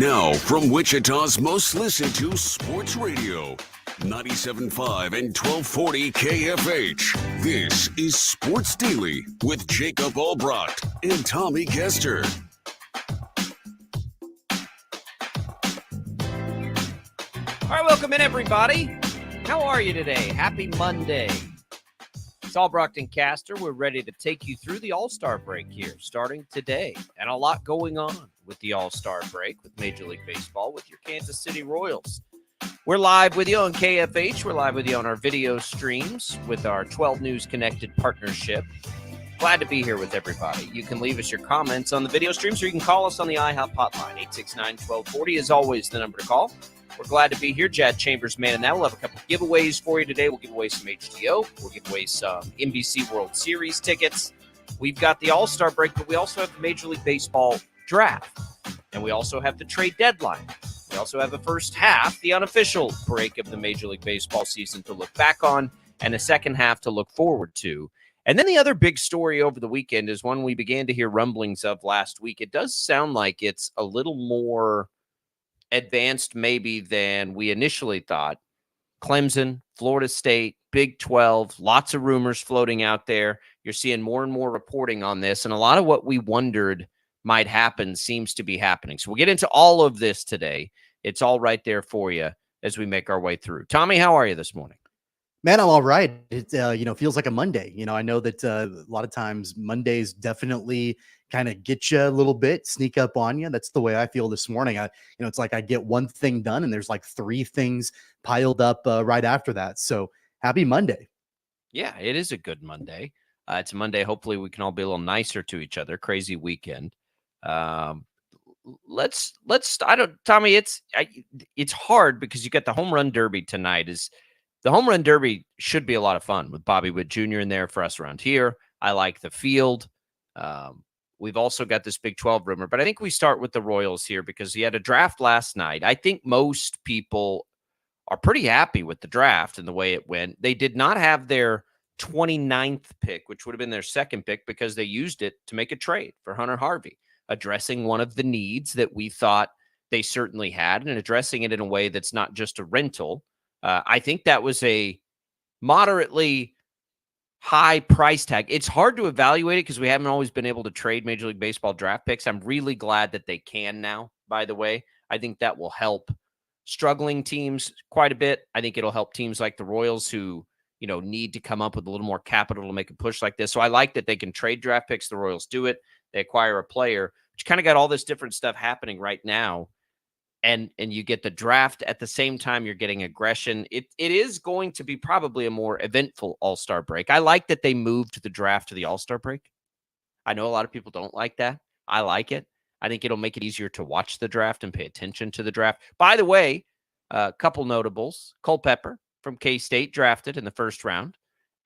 Now, from Wichita's most listened to sports radio, 97.5 and 1240 KFH. This is Sports Daily with Jacob Albrocht and Tommy Kester. All right, welcome in, everybody. How are you today? Happy Monday. It's Albrocht and Caster. We're ready to take you through the All-Star break here, starting today. And a lot going on with the All-Star break with Major League Baseball with your Kansas City Royals. We're live with you on KFH. We're live with you on our video streams with our 12 News Connected partnership. Glad to be here with everybody. You can leave us your comments on the video streams, or you can call us on the IHOP hotline. 869-1240 is always the number to call. We're glad to be here. Jad Chambers, man, and that. We'll have a couple of giveaways for you today. We'll give away some HTO. We'll give away some NBC World Series tickets. We've got the All-Star break, but we also have the Major League Baseball draft. And we also have the trade deadline. We also have the first half, the unofficial break of the Major League Baseball season to look back on, and the second half to look forward to. And then the other big story over the weekend is one we began to hear rumblings of last week. It does sound like it's a little more advanced maybe than we initially thought. Clemson, Florida State, Big 12, lots of rumors floating out there. You're seeing more and more reporting on this, and a lot of what we wondered might happen seems to be happening. So we'll get into all of this today. It's all right there for you as we make our way through. Tommy, how are you this morning? Man, I'm all right. It feels like a Monday. I know that a lot of times Mondays definitely kind of get you a little bit, sneak up on you. That's the way I feel this morning. It's like I get one thing done and there's like three things piled up right after that. So happy Monday. Yeah, it is a good Monday. It's a Monday. Hopefully we can all be a little nicer to each other. Crazy weekend. Tommy, it's hard because you got the home run derby tonight. The home run derby should be a lot of fun with Bobby Witt Jr. in there for us around here. I like the field. We've also got this Big 12 rumor, but I think we start with the Royals here because he had a draft last night. I think most people are pretty happy with the draft and the way it went. They did not have their 29th pick, which would have been their second pick, because they used it to make a trade for Hunter Harvey, addressing one of the needs that we thought they certainly had and addressing it in a way that's not just a rental. I think that was a moderately high price tag. It's hard to evaluate it because we haven't always been able to trade Major League Baseball draft picks. I'm really glad that they can now, by the way. I think that will help struggling teams quite a bit. I think it'll help teams like the Royals who, need to come up with a little more capital to make a push like this. So I like that they can trade draft picks. The Royals do it. They acquire a player, which kind of got all this different stuff happening right now. And you get the draft at the same time you're getting aggression. It is going to be probably a more eventful All-Star break. I like that they moved the draft to the All-Star break. I know a lot of people don't like that. I like it. I think it'll make it easier to watch the draft and pay attention to the draft. By the way, a couple notables. Culpepper from K-State drafted in the first round.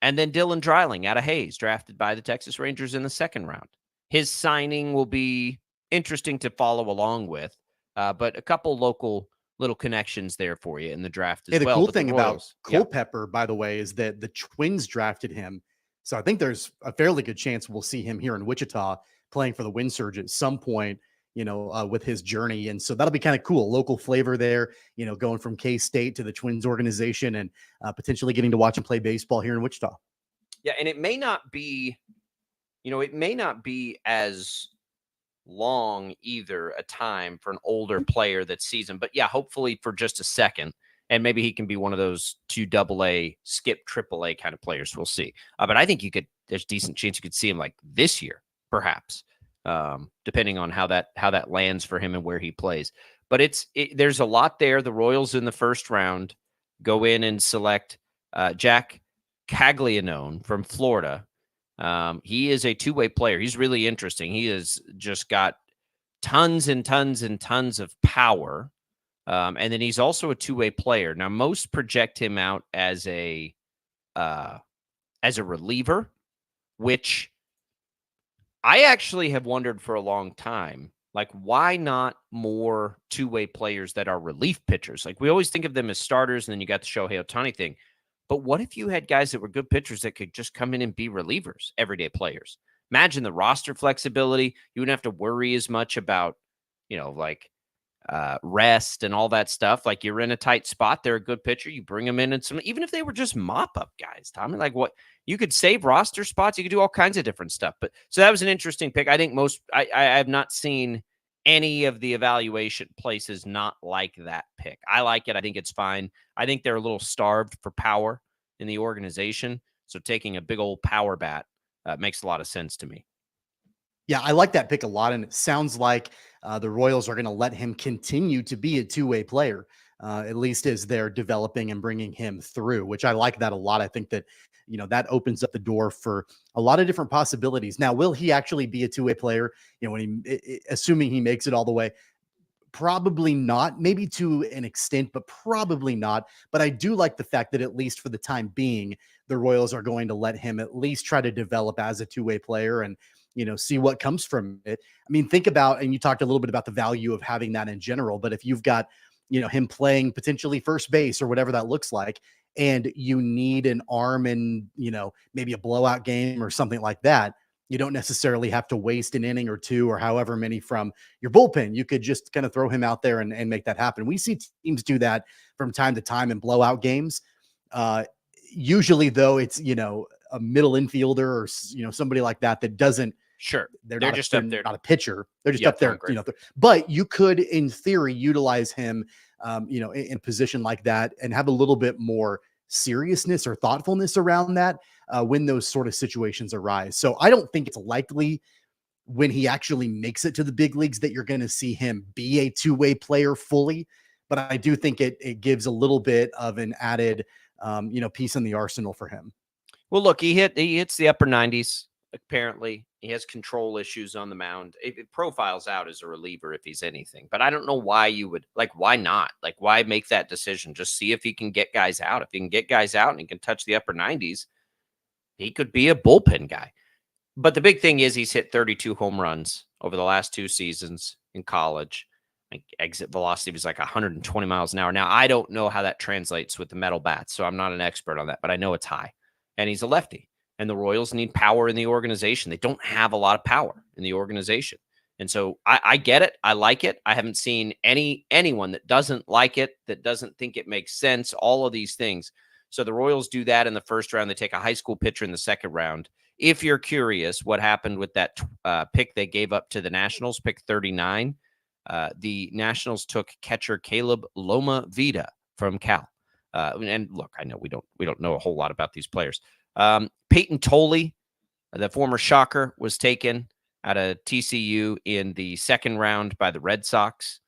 And then Dylan Dreiling out of Hayes drafted by the Texas Rangers in the second round. His signing will be interesting to follow along with. But a couple local little connections there for you in the draft as well. The cool thing about Culpepper, by the way, is that the Twins drafted him. So I think there's a fairly good chance we'll see him here in Wichita playing for the Wind Surge at some point, with his journey. And so that'll be kind of cool. Local flavor there, going from K-State to the Twins organization and potentially getting to watch him play baseball here in Wichita. Yeah, and it may not be as long either a time for an older player that's seasoned, but yeah, hopefully for just a second, and maybe he can be one of those 2 AA skip AAA kind of players. We'll see. But I think there's a decent chance you could see him like this year, perhaps, depending on how that lands for him and where he plays. But there's a lot there. The Royals in the first round go in and select Jack Caglianone from Florida. He is a two-way player. He's really interesting. He has just got tons and tons and tons of power. And then he's also a two-way player. Now, most project him out as a reliever, which I actually have wondered for a long time, like, why not more two-way players that are relief pitchers? Like, we always think of them as starters, and then you got the Shohei Ohtani thing. But what if you had guys that were good pitchers that could just come in and be relievers, everyday players? Imagine the roster flexibility. You wouldn't have to worry as much about, rest and all that stuff. Like, you're in a tight spot, they're a good pitcher. You bring them in and some, even if they were just mop up guys, Tommy, like what you could save roster spots. You could do all kinds of different stuff. But so that was an interesting pick. I think I have not seen any of the evaluation places not like that pick. I like it. I think it's fine. I think they're a little starved for power in the organization. So taking a big old power bat makes a lot of sense to me. Yeah, I like that pick a lot. And it sounds like the Royals are going to let him continue to be a two-way player, at least as they're developing and bringing him through, which I like that a lot. I think that, that opens up the door for a lot of different possibilities. Now, will he actually be a two-way player? When assuming he makes it all the way? Probably not, maybe to an extent, but probably not. But I do like the fact that at least for the time being, the Royals are going to let him at least try to develop as a two-way player and, see what comes from it. I mean, think about, and you talked a little bit about the value of having that in general, but if you've got, him playing potentially first base or whatever that looks like, and you need an arm in, maybe a blowout game or something like that, you don't necessarily have to waste an inning or two or however many from your bullpen. You could just kind of throw him out there and make that happen. We see teams do that from time to time in blowout games. Usually, though, it's, a middle infielder or, somebody like that doesn't. Sure. They're just up there. Not a pitcher. They're just up there, but you could, in theory, utilize him, in a position like that and have a little bit more seriousness or thoughtfulness around that when those sort of situations arise. So I don't think it's likely when he actually makes it to the big leagues that you're going to see him be a two-way player fully. But I do think it gives a little bit of an added, piece in the arsenal for him. Well, look, he hits the upper 90s. Apparently, he has control issues on the mound. It profiles out as a reliever if he's anything. But I don't know why you would, why not? Why make that decision? Just see if he can get guys out. If he can get guys out and he can touch the upper 90s, he could be a bullpen guy. But the big thing is he's hit 32 home runs over the last 2 seasons in college. Exit velocity was 120 miles an hour. Now, I don't know how that translates with the metal bats, so I'm not an expert on that, but I know it's high. And he's a lefty. And the Royals need power in the organization. They don't have a lot of power in the organization. And so I get it. I like it. I haven't seen anyone that doesn't like it, that doesn't think it makes sense, all of these things. So the Royals do that in the first round. They take a high school pitcher in the second round. If you're curious what happened with that pick they gave up to the Nationals, pick 39, the Nationals took catcher Caleb Loma Vida from Cal. And look, I know we don't know a whole lot about these players. Peyton Tolley, the former Shocker, was taken out of TCU in the second round by the Red Sox.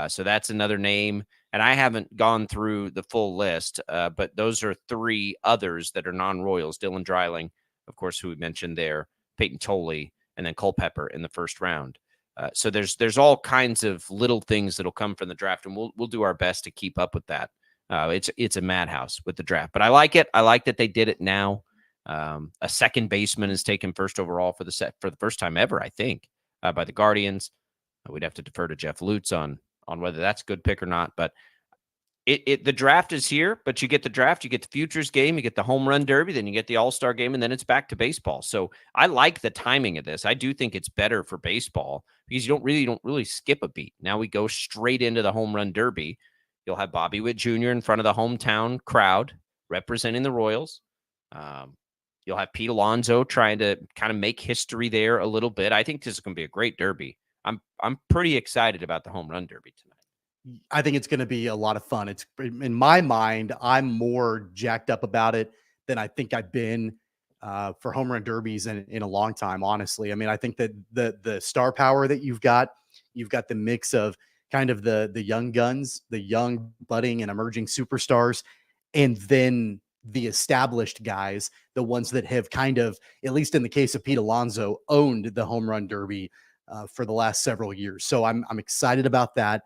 So that's another name. And I haven't gone through the full list, but those are 3 others that are non-Royals. Dylan Dreiling, of course, who we mentioned there, Peyton Tolley, and then Culpepper in the first round. So there's all kinds of little things that'll come from the draft, and we'll do our best to keep up with that. It's a madhouse with the draft, but I like it. I like that they did it now. A second baseman is taken first overall for the first time ever, I think, by the Guardians. We'd have to defer to Jeff Lutz on whether that's a good pick or not. But the draft is here. But you get the draft, you get the futures game, you get the home run derby, then you get the All-Star game, and then it's back to baseball. So I like the timing of this. I do think it's better for baseball because you don't really skip a beat. Now we go straight into the home run derby. You'll have Bobby Witt Jr. in front of the hometown crowd representing the Royals. You'll have Pete Alonso trying to kind of make history there a little bit. I think this is going to be a great derby. I'm pretty excited about the home run derby tonight. I think it's going to be a lot of fun. It's, in my mind, I'm more jacked up about it than I think I've been for home run derbies in a long time, honestly. I mean, I think that the star power that you've got the mix of kind of the young guns, the young budding and emerging superstars, and then the established guys, the ones that have kind of, at least in the case of Pete Alonso, owned the home run derby for the last several years. So I'm excited about that.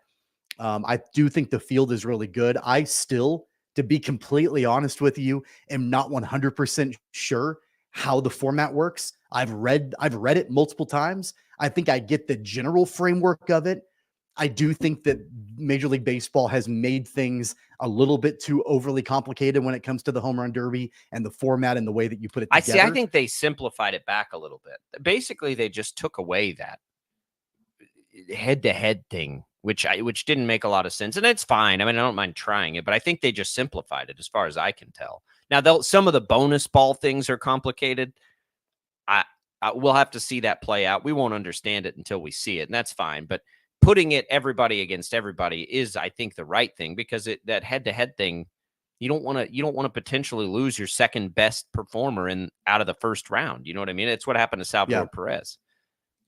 I do think the field is really good. I still, to be completely honest with you, am not 100% sure how the format works. I've read it multiple times. I think I get the general framework of it. I do think that Major League Baseball has made things a little bit too overly complicated when it comes to the home run derby and the format and the way that you put it together. I think they simplified it back a little bit. Basically, they just took away that head-to-head thing which didn't make a lot of sense. And it's fine. I mean, I don't mind trying it, but I think they just simplified it as far as I can tell. Now, some of the bonus ball things are complicated. We'll have to see that play out. We won't understand it until we see it, and that's fine. But putting it everybody against everybody is, I think, the right thing, because that head-to-head thing, you don't want to potentially lose your second best performer out of the first round. You know what I mean? It's what happened to Salvador Perez,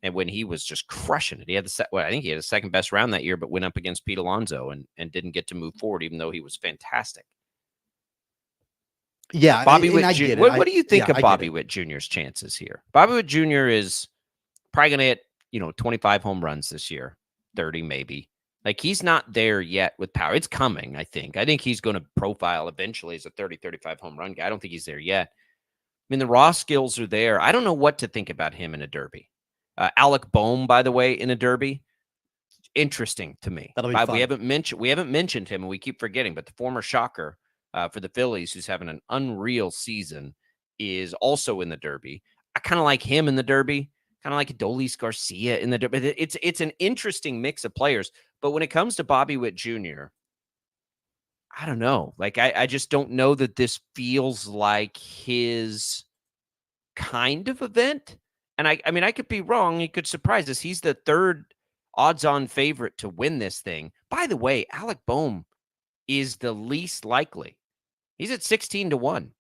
and when he was just crushing it, he had I think he had the second best round that year, but went up against Pete Alonso and didn't get to move forward, even though he was fantastic. Yeah, Bobby Witt Jr. What do you think of Bobby Witt Jr.'s chances here? Bobby Witt Jr. is probably going to hit 25 home runs this year, 30 maybe. Like, he's not there yet with power. It's coming, I think. I think he's going to profile eventually as a 30, 35 home run guy. I don't think he's there yet. I mean, the raw skills are there. I don't know what to think about him in a derby. Alec Bohm, by the way, in a derby, interesting to me. That'll be fun. We haven't mentioned him, and we keep forgetting, but the former Shocker for the Phillies, who's having an unreal season, is also in the derby. I kind of like him in the derby, kind of like Adolis Garcia in the derby. It's an interesting mix of players. But when it comes to Bobby Witt Jr., I don't know. Like, I just don't know that this feels like his kind of event. And I mean, I could be wrong. He could surprise us. He's the third odds-on favorite to win this thing. By the way, Alec Bohm is the least likely. He's at 16-1.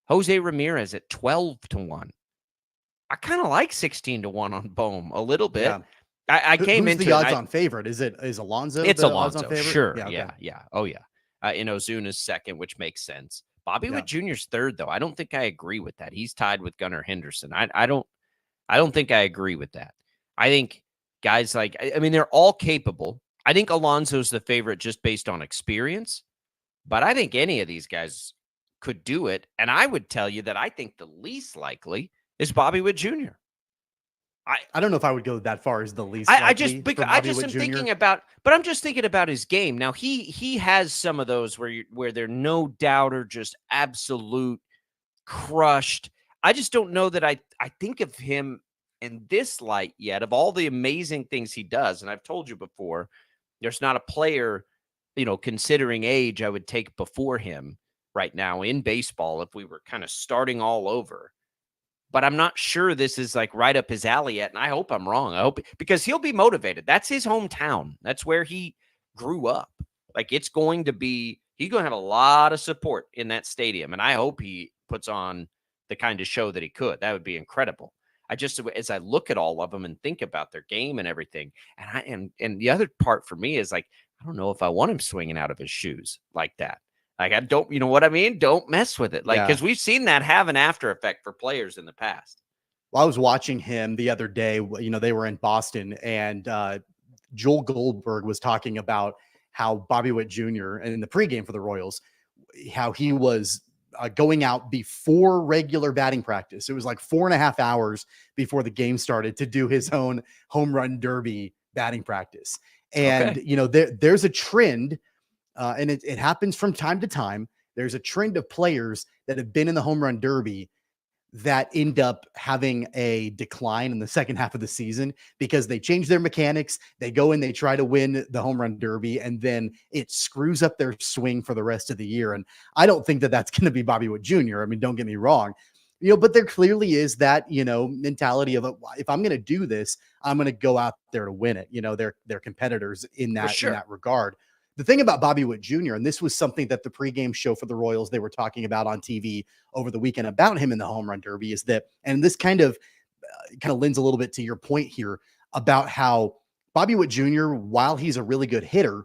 Jose Ramirez at 12-1. I kind of like 16-1 on Bohm a little bit. Yeah. I came into the odds-on favorite. Is Alonso? It's Alonso. Sure. Yeah. Okay. Yeah. Oh, yeah. In Ozuna's second, which makes sense. Bobby Witt Jr.'s third, though. I don't think I agree with that. He's tied with Gunnar Henderson. I don't think I agree with that. I think guys like, I mean, they're all capable. I think Alonso's the favorite just based on experience, but I think any of these guys could do it. And I would tell you that I think the least likely is Bobby Witt Jr. I don't know if I would go that far as the least. I'm just thinking about his game. Now he has some of those where they're no doubt or just absolute crushed. I just don't know that I think of him in this light yet, of all the amazing things he does. And I've told you before, there's not a player, considering age, I would take before him right now in baseball if we were kind of starting all over. But I'm not sure this is like right up his alley yet. And I hope I'm wrong. I hope, because he'll be motivated. That's his hometown. That's where he grew up. Like, he's going to have a lot of support in that stadium. And I hope he puts on the kind of show that he could. That would be incredible. As I look at all of them and think about their game and everything, and the other part for me is like, I don't know if I want him swinging out of his shoes like that. Like, I don't, you know what I mean? Don't mess with it. Like, because we've seen that have an after effect for players in the past. Well, I was watching him the other day. They were in Boston, and Joel Goldberg was talking about how Bobby Witt Jr. and in the pregame for the Royals, how he was going out before regular batting practice. It was like 4.5 hours before the game started to do his own home run derby batting practice. And, there's a trend, and it happens from time to time. There's a trend of players that have been in the home run derby that end up having a decline in the second half of the season because they change their mechanics. They go and they try to win the home run derby, and then it screws up their swing for the rest of the year. And I don't think that that's going to be Bobby Witt Jr. I mean, don't get me wrong, but there clearly is that, mentality of if I'm going to do this, I'm going to go out there to win it. They're competitors in that, in that regard. The thing about Bobby Witt Jr., and this was something that the pregame show for the Royals, they were talking about on TV over the weekend about him in the home run derby, is that, and this kind of lends a little bit to your point here about how Bobby Witt Jr., while he's a really good hitter,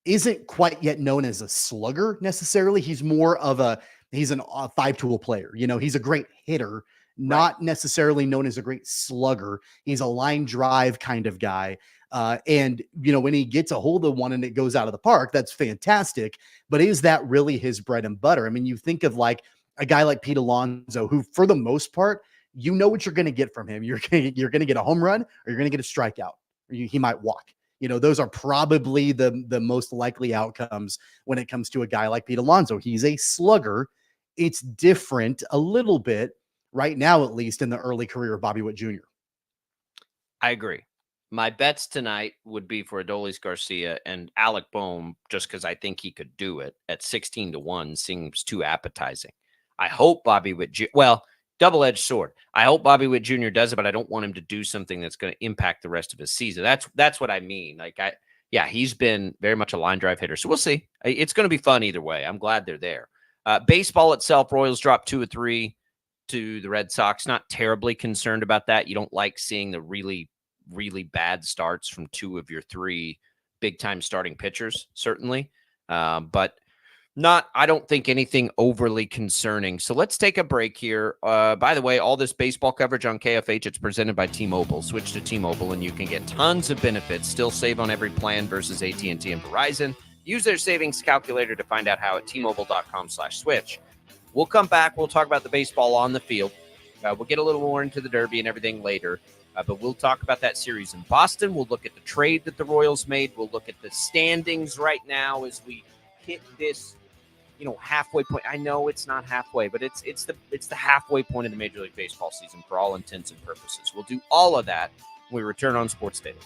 isn't quite yet known as a slugger necessarily. He's more of a 5-tool player. He's a great hitter, not necessarily known as a great slugger. He's a line drive kind of guy. And when he gets a hold of one and it goes out of the park, that's fantastic. But is that really his bread and butter? I mean, you think of like a guy like Pete Alonso, who for the most part, what you're going to get from him. You're going to get a home run, or you're going to get a strikeout, or he might walk. Those are probably the most likely outcomes when it comes to a guy like Pete Alonso. He's a slugger. It's different a little bit right now, at least in the early career of Bobby Witt Jr. I agree. My bets tonight would be for Adolis Garcia and Alec Boehm, just because I think he could do it at 16-1 seems too appetizing. I hope Bobby Witt, double-edged sword. I hope Bobby Witt Jr. does it, but I don't want him to do something that's going to impact the rest of his season. That's what I mean. He's been very much a line drive hitter. So we'll see. It's going to be fun either way. I'm glad they're there. Baseball itself, Royals dropped 2-3 to the Red Sox. Not terribly concerned about that. You don't like seeing the really, really bad starts from two of your three big-time starting pitchers, certainly. But I don't think anything overly concerning. So let's take a break here. By the way, all this baseball coverage on KFH, it's presented by T-Mobile. Switch to T-Mobile and you can get tons of benefits. Still save on every plan versus AT&T and Verizon. Use their savings calculator to find out how at T-Mobile.com/switch. We'll come back. We'll talk about the baseball on the field. We'll get a little more into the Derby and everything later. But we'll talk about that series in Boston. We'll look at the trade that the Royals made. We'll look at the standings right now as we hit this halfway point. I know it's not halfway, but it's the halfway point of the Major League Baseball season for all intents and purposes. We'll do all of that when we return on Sports Daily.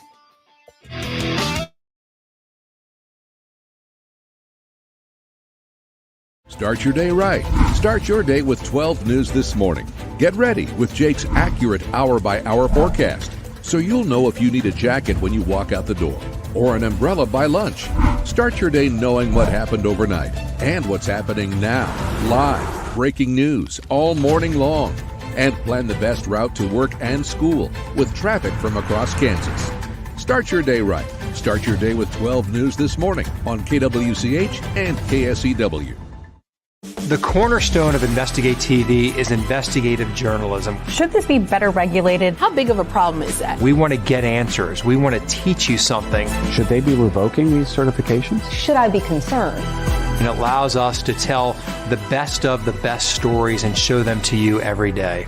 Start your day right. Start your day with 12 News This Morning. Get ready with Jake's accurate hour-by-hour forecast, so you'll know if you need a jacket when you walk out the door or an umbrella by lunch. Start your day knowing what happened overnight and what's happening now. Live, breaking news all morning long. And plan the best route to work and school with traffic from across Kansas. Start your day right. Start your day with 12 News This Morning on KWCH and KSEW. The cornerstone of Investigate TV is investigative journalism. Should this be better regulated? How big of a problem is that? We want to get answers. We want to teach you something. Should they be revoking these certifications? Should I be concerned? And it allows us to tell the best of the best stories and show them to you every day.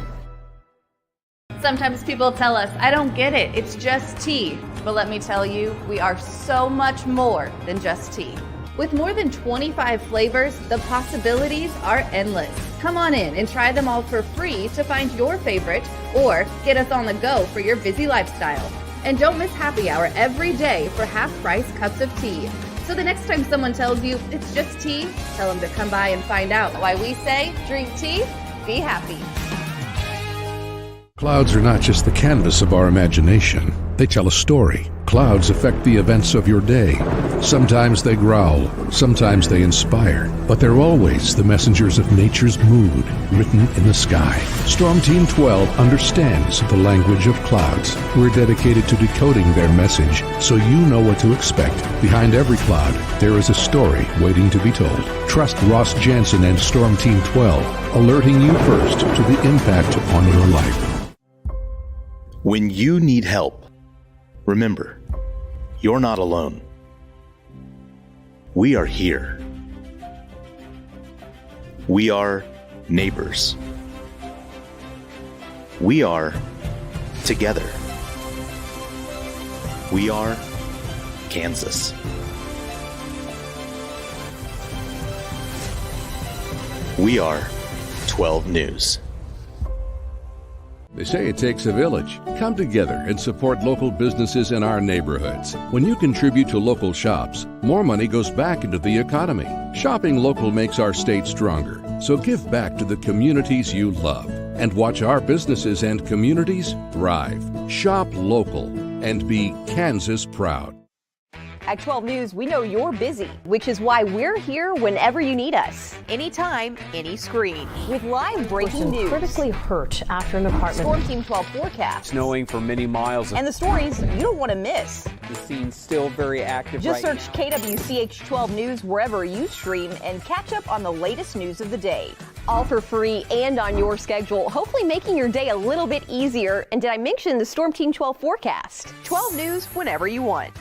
Sometimes people tell us, I don't get it, it's just tea. But let me tell you, we are so much more than just tea. With more than 25 flavors, the possibilities are endless. Come on in and try them all for free to find your favorite or get us on the go for your busy lifestyle. And don't miss happy hour every day for half-price cups of tea. So the next time someone tells you it's just tea, tell them to come by and find out why we say drink tea, be happy. Clouds are not just the canvas of our imagination. They tell a story. Clouds affect the events of your day. Sometimes they growl, sometimes they inspire, but they're always the messengers of nature's mood written in the sky. Storm Team 12 understands the language of clouds. We're dedicated to decoding their message so you know what to expect. Behind every cloud, there is a story waiting to be told. Trust Ross Jansen and Storm Team 12, alerting you first to the impact on your life. When you need help, remember, you're not alone. We are here. We are neighbors. We are together. We are Kansas. We are 12 News. They say it takes a village. Come together and support local businesses in our neighborhoods. When you contribute to local shops, more money goes back into the economy. Shopping local makes our state stronger. So give back to the communities you love and watch our businesses and communities thrive. Shop local and be Kansas proud. At 12 News, we know you're busy, which is why we're here whenever you need us. Anytime, any screen. With live breaking news. Critically hurt after an apartment. Storm Team 12 forecast. Snowing for many miles. And the stories you don't want to miss. The scene's still very active. Just search KWCH 12 News wherever you stream and catch up on the latest news of the day. All for free and on your schedule, hopefully making your day a little bit easier. And did I mention the Storm Team 12 forecast? 12 News whenever you want.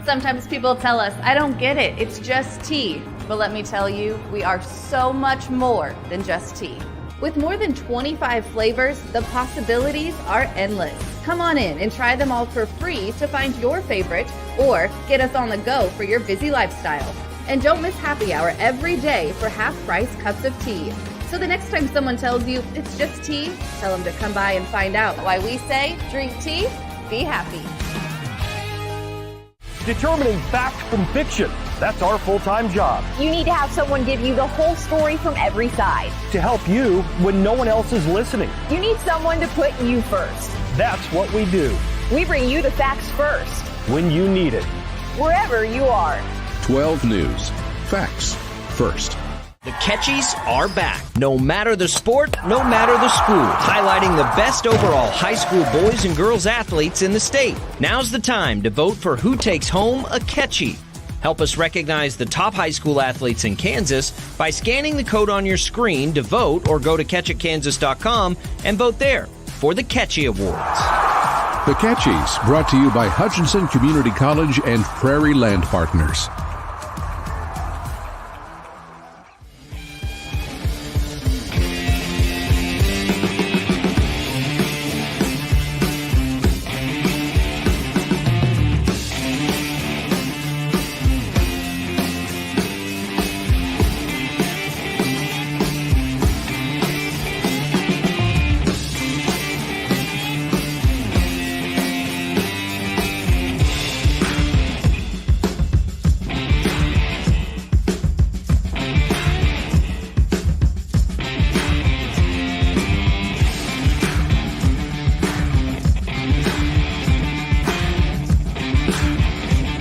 Sometimes people tell us, I don't get it, it's just tea. But let me tell you, we are so much more than just tea. With more than 25 flavors, the possibilities are endless. Come on in and try them all for free to find your favorite or get us on the go for your busy lifestyle. And don't miss happy hour every day for half-price cups of tea. So the next time someone tells you it's just tea, tell them to come by and find out why we say drink tea, Be happy. Determining fact from fiction. That's our full-time job. You need to have someone give you the whole story from every side. To help you when no one else is listening. You need someone to put you first. That's what we do. We bring you the facts first. When you need it. Wherever you are. 12 News. Facts first. The Catchies are back. No matter the sport, no matter the school. Highlighting the best overall high school boys and girls athletes in the state. Now's the time to vote for who takes home a Catchie. Help us recognize the top high school athletes in Kansas by scanning the code on your screen to vote, or go to catchitkansas.com and vote there for the Catchie Awards. The Catchies, brought to you by Hutchinson Community College and Prairie Land Partners.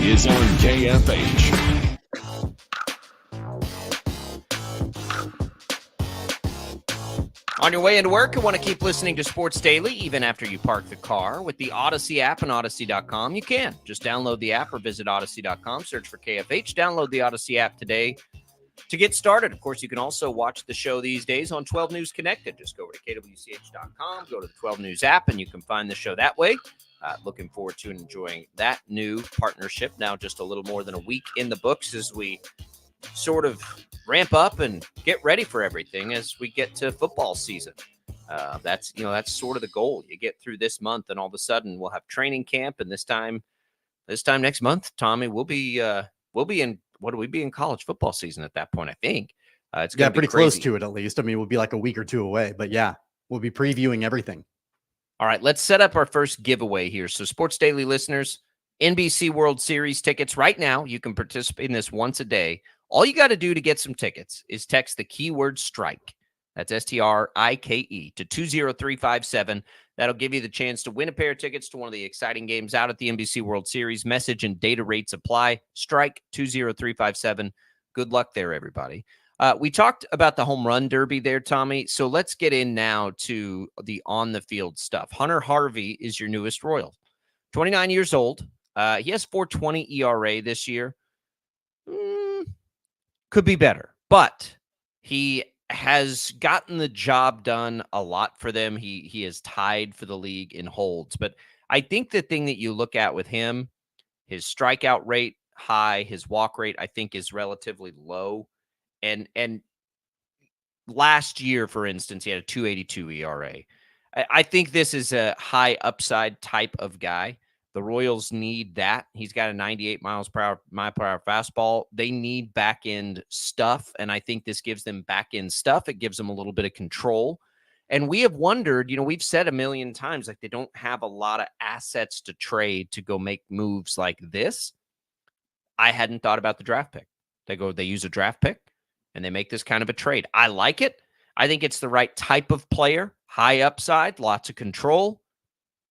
Is on KFH. On your way into work, you want to keep listening to Sports Daily even after you park the car. With the Odyssey app and Odyssey.com, you can. Just download the app or visit Odyssey.com, search for KFH, download the Odyssey app today to get started. Of course, you can also watch the show these days on 12 News Connected. Just go over to KWCH.com, go to the 12 News app, and you can find the show that way. Looking forward to enjoying that new partnership. Now just a little more than a week in the books as we sort of ramp up and get ready for everything as we get to football season. That's sort of the goal. You get through this month, and all of a sudden we'll have training camp. And this time next month, Tommy, we'll be in college football season at that point. I think it's going to be pretty crazy. close to it, at least. I mean, we'll be like a week or two away, but yeah, we'll be previewing everything. All right, let's set up our first giveaway here. So Sports Daily listeners, NBC World Series tickets right now. You can participate in this once a day. All you got to do to get some tickets is text the keyword strike. That's STRIKE to 20357. That'll give you the chance to win a pair of tickets to one of the exciting games out at the NBC World Series. Message and data rates apply. Strike 20357. Good luck there, everybody. We talked about the home run derby there, Tommy. So let's get in now to the on-the-field stuff. Hunter Harvey is your newest Royal. 29 years old. He has 4.20 ERA this year. Could be better, but he has gotten the job done a lot for them. He is tied for the league in holds. But I think the thing that you look at with him, his strikeout rate high, his walk rate, I think, is relatively low. And last year, for instance, he had a 2.82 ERA. I think this is a high upside type of guy. The Royals need that. He's got a 98 mile per hour fastball. They need back end stuff, and I think this gives them back end stuff. It gives them a little bit of control. And we have wondered, we've said a million times, like, they don't have a lot of assets to trade to go make moves like this. I hadn't thought about the draft pick. They use a draft pick, and they make this kind of a trade. I like it. I think it's the right type of player, high upside, lots of control,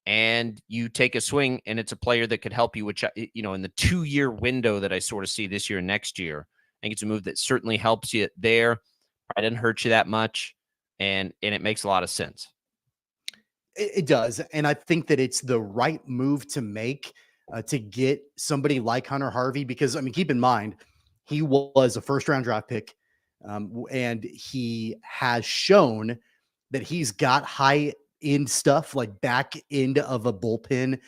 and you take a swing, and it's a player that could help you, which, in the 2-year window that I sort of see this year and next year, I think it's a move that certainly helps you there. I didn't hurt you that much, and it makes a lot of sense. It does, and I think that it's the right move to make to get somebody like Hunter Harvey, because, keep in mind, he was a first-round draft pick, and he has shown that he's got high-end stuff, like back end of a bullpen,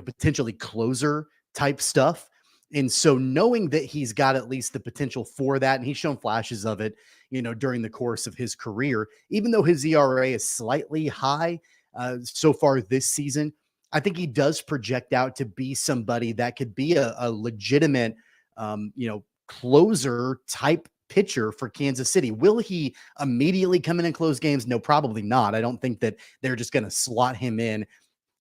potentially closer type stuff. And so knowing that he's got at least the potential for that, and he's shown flashes of it, during the course of his career, even though his ERA is slightly high so far this season, I think he does project out to be somebody that could be a legitimate, closer type pitcher for Kansas City. Will he immediately come in and close games? No, probably not. I don't think that they're just going to slot him in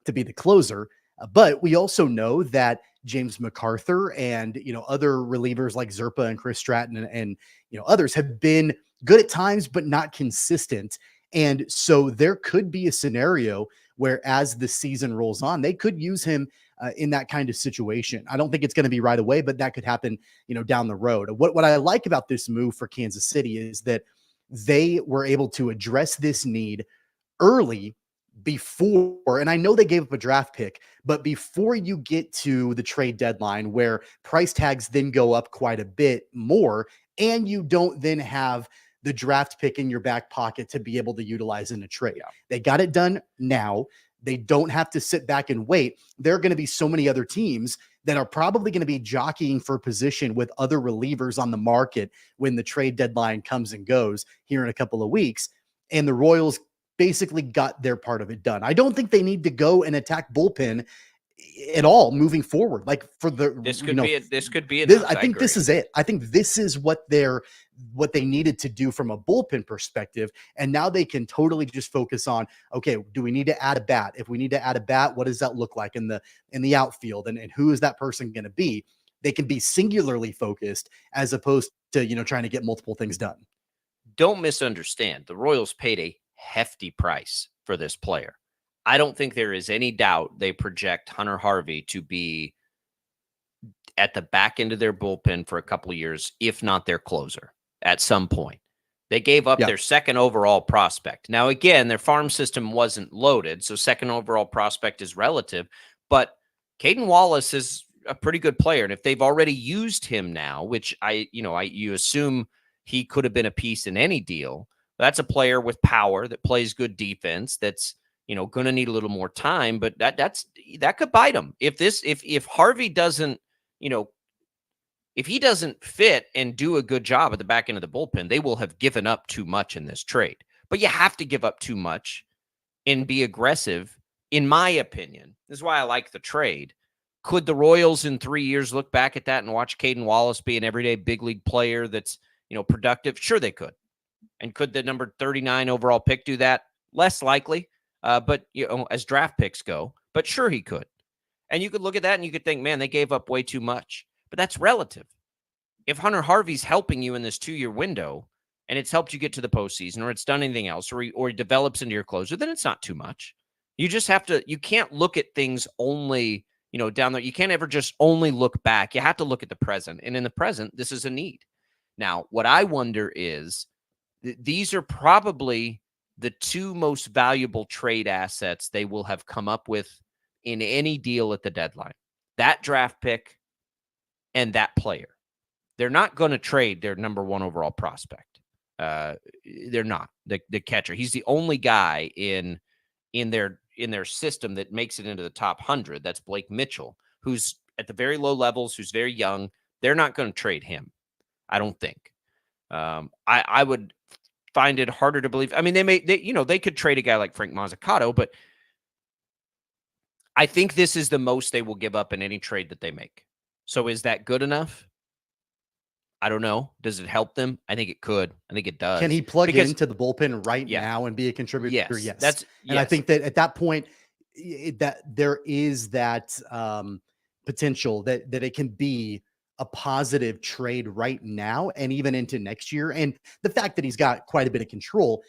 to be the closer. But we also know that James MacArthur and, other relievers like Zerpa and Chris Stratton and others have been good at times, but not consistent. And so there could be a scenario where as the season rolls on, they could use him in that kind of situation. I don't think it's going to be right away, but that could happen, down the road. What I like about this move for Kansas City is that they were able to address this need early before, and I know they gave up a draft pick, but before you get to the trade deadline where price tags then go up quite a bit more, and you don't then have the draft pick in your back pocket to be able to utilize in a trade. Yeah. They got it done now. They don't have to sit back and wait. There are going to be so many other teams that are probably going to be jockeying for position with other relievers on the market when the trade deadline comes and goes here in a couple of weeks. And the Royals basically got their part of it done. I don't think they need to go and attack bullpen at all moving forward. Like for the this could be I think this is it. I think this is what they needed to do from a bullpen perspective. And now they can totally just focus on, okay, do we need to add a bat? If we need to add a bat, what does that look like in the outfield? And who is that person going to be? They can be singularly focused as opposed to, trying to get multiple things done. Don't misunderstand. The Royals paid a hefty price for this player. I don't think there is any doubt they project Hunter Harvey to be at the back end of their bullpen for a couple of years, if not their closer at some point. They gave up their second overall prospect. Now, again, their farm system wasn't loaded, so second overall prospect is relative, but Caden Wallace is a pretty good player. And if they've already used him now, which you assume he could have been a piece in any deal, that's a player with power that plays good defense. That's, going to need a little more time, but that could bite him. If Harvey doesn't, if he doesn't fit and do a good job at the back end of the bullpen, they will have given up too much in this trade. But you have to give up too much and be aggressive, in my opinion. This is why I like the trade. Could the Royals in 3 years look back at that and watch Caden Wallace be an everyday big league player that's, productive? Sure, they could. And could the number 39 overall pick do that? Less likely. But, as draft picks go, but sure he could. And you could look at that and you could think, man, they gave up way too much. But that's relative. If Hunter Harvey's helping you in this 2-year window and it's helped you get to the postseason or it's done anything else or he develops into your closer, then it's not too much. You just have to, you can't look at things only, down there. You can't ever just only look back. You have to look at the present. And in the present, this is a need. Now, what I wonder is these are probably the two most valuable trade assets they will have come up with in any deal at the deadline. That draft pick and that player. They're not going to trade their number 1 overall prospect. They're not. The catcher. He's the only guy in their system that makes it into the top 100. That's Blake Mitchell, who's at the very low levels, who's very young. They're not going to trade him, I don't think. I would find it harder to believe. I mean, they could trade a guy like Frank Mazzucato, but I think this is the most they will give up in any trade that they make. So is that good enough? I don't know. Does it help them? I think it could. I think it does. Can he plug into the bullpen now and be a contributor? Yes. I think that at that point, that there is that potential that it can be a positive trade right now and even into next year. And the fact that he's got quite a bit of control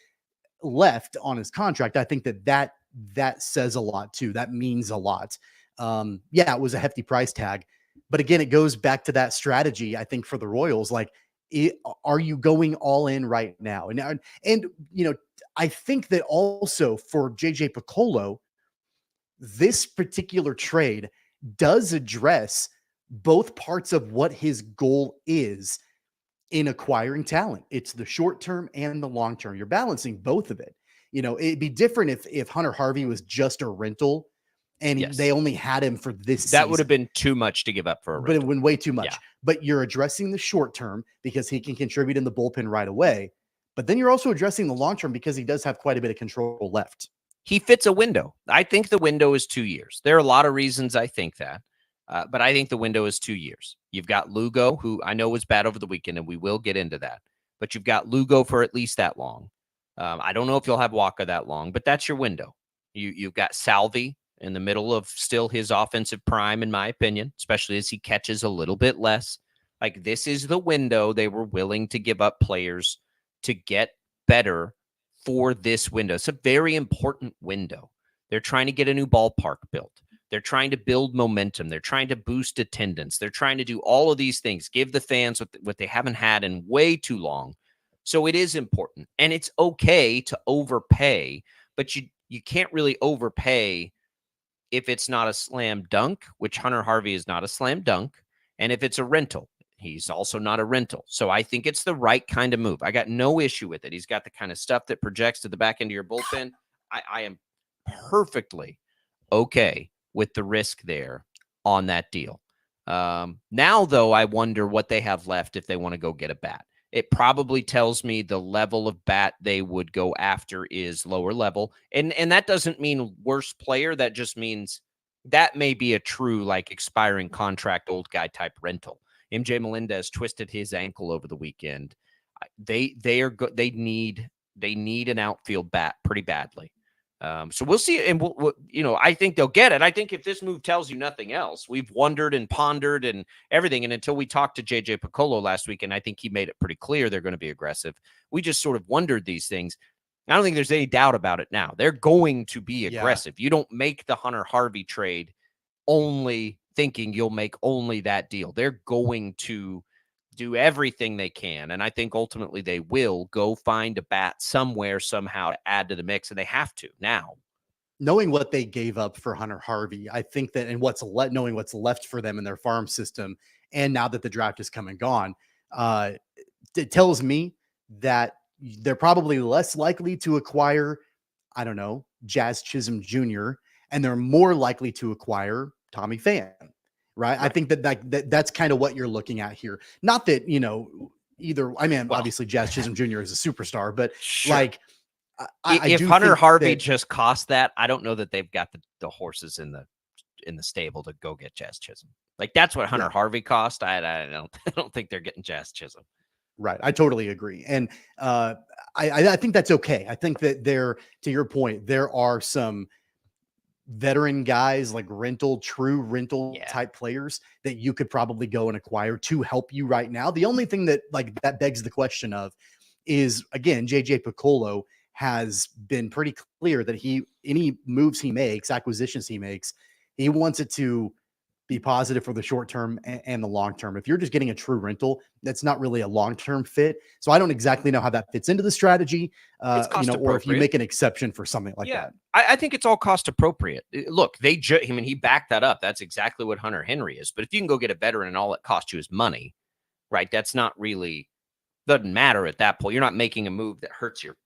left on his contract, I think that says a lot too. That means a lot. It was a hefty price tag, but again, it goes back to that strategy. I think for the Royals, like, are you going all in right now? And I think that also for JJ Picollo, this particular trade does address both parts of what his goal is in acquiring talent. It's the short term and the long term. You're balancing both of it. It'd be different if Hunter Harvey was just a rental and they only had him for this season. That would have been too much to give up for a rental. But it went way too much. Yeah. But you're addressing the short term because he can contribute in the bullpen right away. But then you're also addressing the long term because he does have quite a bit of control left. He fits a window. I think the window is 2 years. There are a lot of reasons I think that. But I think the window is 2 years. You've got Lugo, who I know was bad over the weekend, and we will get into that. But you've got Lugo for at least that long. I don't know if you'll have Walker that long, but that's your window. You've got Salvi in the middle of still his offensive prime, in my opinion, especially as he catches a little bit less. Like, this is the window they were willing to give up players to get better for this window. It's a very important window. They're trying to get a new ballpark built. They're trying to build momentum. They're trying to boost attendance. They're trying to do all of these things, give the fans what they haven't had in way too long. So it is important. And it's okay to overpay, but you can't really overpay if it's not a slam dunk, which Hunter Harvey is not a slam dunk. And if it's a rental, he's also not a rental. So I think it's the right kind of move. I got no issue with it. He's got the kind of stuff that projects to the back end of your bullpen. I am perfectly okay with the risk there on that deal. Now, though, I wonder what they have left if they want to go get a bat. It probably tells me the level of bat they would go after is lower level. And that doesn't mean worse player. That just means that may be a true, like, expiring contract, old guy type rental. MJ Melendez twisted his ankle over the weekend. They need an outfield bat pretty badly. So we'll see. And we'll, I think they'll get it. I think if this move tells you nothing else, we've wondered and pondered and everything. And until we talked to JJ Piccolo last week, and I think he made it pretty clear they're going to be aggressive. We just sort of wondered these things. I don't think there's any doubt about it now. They're going to be aggressive. You don't make the Hunter Harvey trade only thinking you'll make only that deal. They're going to do everything they can. And I think ultimately they will go find a bat somewhere, somehow to add to the mix. And they have to now. Knowing what they gave up for Hunter Harvey, I think that, and knowing what's left for them in their farm system, and now that the draft is come and gone, it tells me that they're probably less likely to acquire, I don't know, Jazz Chisholm Jr., and they're more likely to acquire Tommy Pham. Right. I think that's kind of what you're looking at here. Not that, obviously Jazz Chisholm Jr. is a superstar, but like, if Hunter Harvey just cost that, I don't know that they've got the horses in the stable to go get Jazz Chisholm. Like, that's what Hunter Harvey cost. I don't think they're getting Jazz Chisholm. Right. I totally agree. And I think that's okay. I think that to your point, there are some veteran guys, like true rental type players that you could probably go and acquire to help you right now. The only thing that begs the question of is, again, JJ Piccolo has been pretty clear that any moves he makes, acquisitions he makes, he wants it to be positive for the short term and the long term. If you're just getting a true rental, that's not really a long-term fit. So I don't exactly know how that fits into the strategy, or if you make an exception for something like that. I think it's all cost appropriate. Look, he backed that up. That's exactly what Hunter Henry is. But if you can go get a veteran and all it costs you is money, right? That's not really, doesn't matter at that point. You're not making a move that hurts your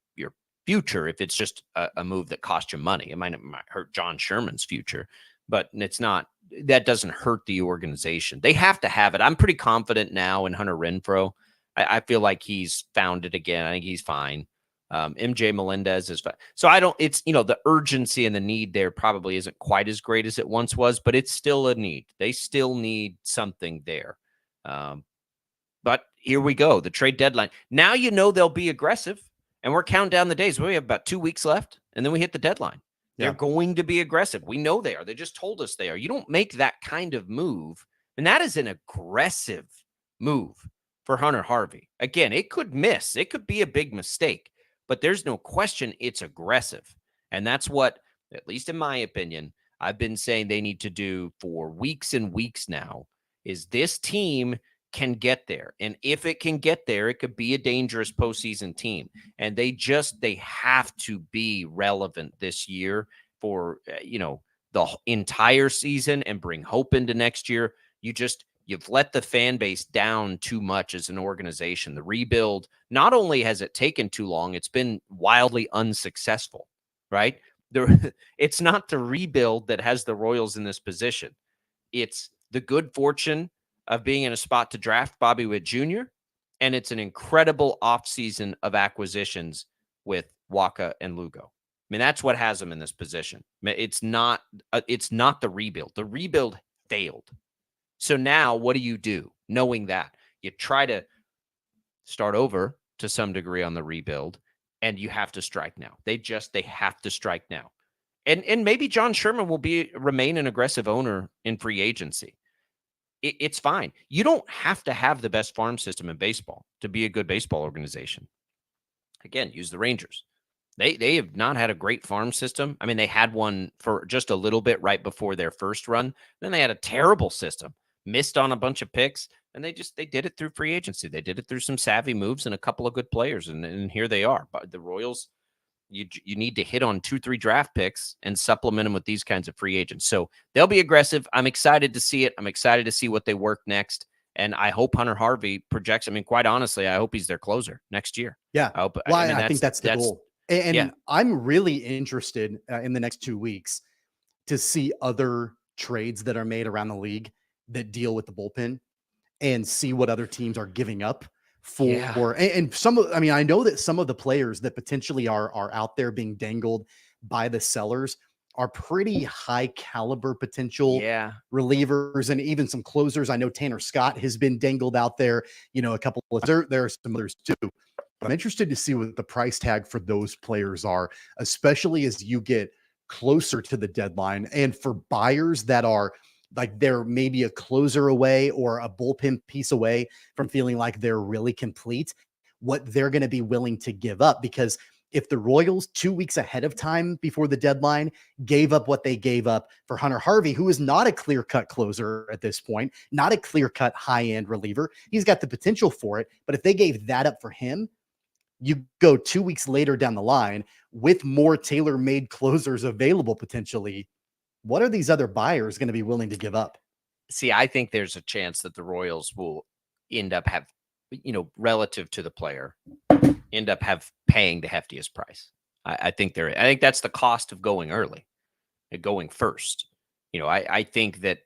future if it's just a move that costs you money. It might hurt John Sherman's future, but it's not. That doesn't hurt the organization. They have to have it. I'm pretty confident now in Hunter Renfroe. I feel like he's found it again. I think he's fine. MJ Melendez is fine. So the urgency and the need there probably isn't quite as great as it once was, but it's still a need. They still need something there. But here we go. The trade deadline. Now they'll be aggressive, and we're counting down the days. We have about 2 weeks left, and then we hit the deadline. They're going to be aggressive. We know they are. They just told us they are. You don't make that kind of move. And that is an aggressive move for Hunter Harvey. Again, it could miss. It could be a big mistake. But there's no question it's aggressive. And that's what, at least in my opinion, I've been saying they need to do for weeks and weeks now, is this team can get there. And if it can get there, it could be a dangerous postseason team. And they have to be relevant this year for, the entire season and bring hope into next year. You've let the fan base down too much as an organization. The rebuild, not only has it taken too long, it's been wildly unsuccessful, right? It's not the rebuild that has the Royals in this position. It's the good fortune of being in a spot to draft Bobby Witt Jr., and it's an incredible offseason of acquisitions with Wacha and Lugo. I mean, that's what has them in this position. It's not the rebuild. The rebuild failed. So now what do? Knowing that, you try to start over to some degree on the rebuild, and you have to strike now. They have to strike now. And maybe John Sherman will remain an aggressive owner in free agency. It's fine. You don't have to have the best farm system in baseball to be a good baseball organization. Again, use the Rangers. They have not had a great farm system. I mean, they had one for just a little bit right before their first run. Then they had a terrible system, missed on a bunch of picks, and they did it through free agency. They did it through some savvy moves and a couple of good players, and here they are. But the Royals, you need to hit on 2-3 draft picks and supplement them with these kinds of free agents. So they'll be aggressive. I'm excited to see it. I'm excited to see what they work next. And I hope Hunter Harvey projects. I mean, quite honestly, I hope he's their closer next year. Yeah. I think that's the goal. And yeah. I'm really interested in the next 2 weeks to see other trades that are made around the league that deal with the bullpen and see what other teams are giving up for. And some of, I mean, I know that some of the players that potentially are out there being dangled by the sellers are pretty high caliber potential relievers and even some closers. I know Tanner Scott has been dangled out there, a couple of there are some others too. But I'm interested to see what the price tag for those players are, especially as you get closer to the deadline. And for buyers that are like they're maybe a closer away or a bullpen piece away from feeling like they're really complete, what they're going to be willing to give up. Because if the Royals 2 weeks ahead of time before the deadline gave up what they gave up for Hunter Harvey, who is not a clear-cut closer at this point, not a clear-cut high-end reliever, he's got the potential for it. But if they gave that up for him, you go 2 weeks later down the line with more tailor-made closers available potentially. What are these other buyers going to be willing to give up? See, I think there's a chance that the Royals will end up relative to the player, end up paying the heftiest price. I think that's the cost of going early, going first. I think that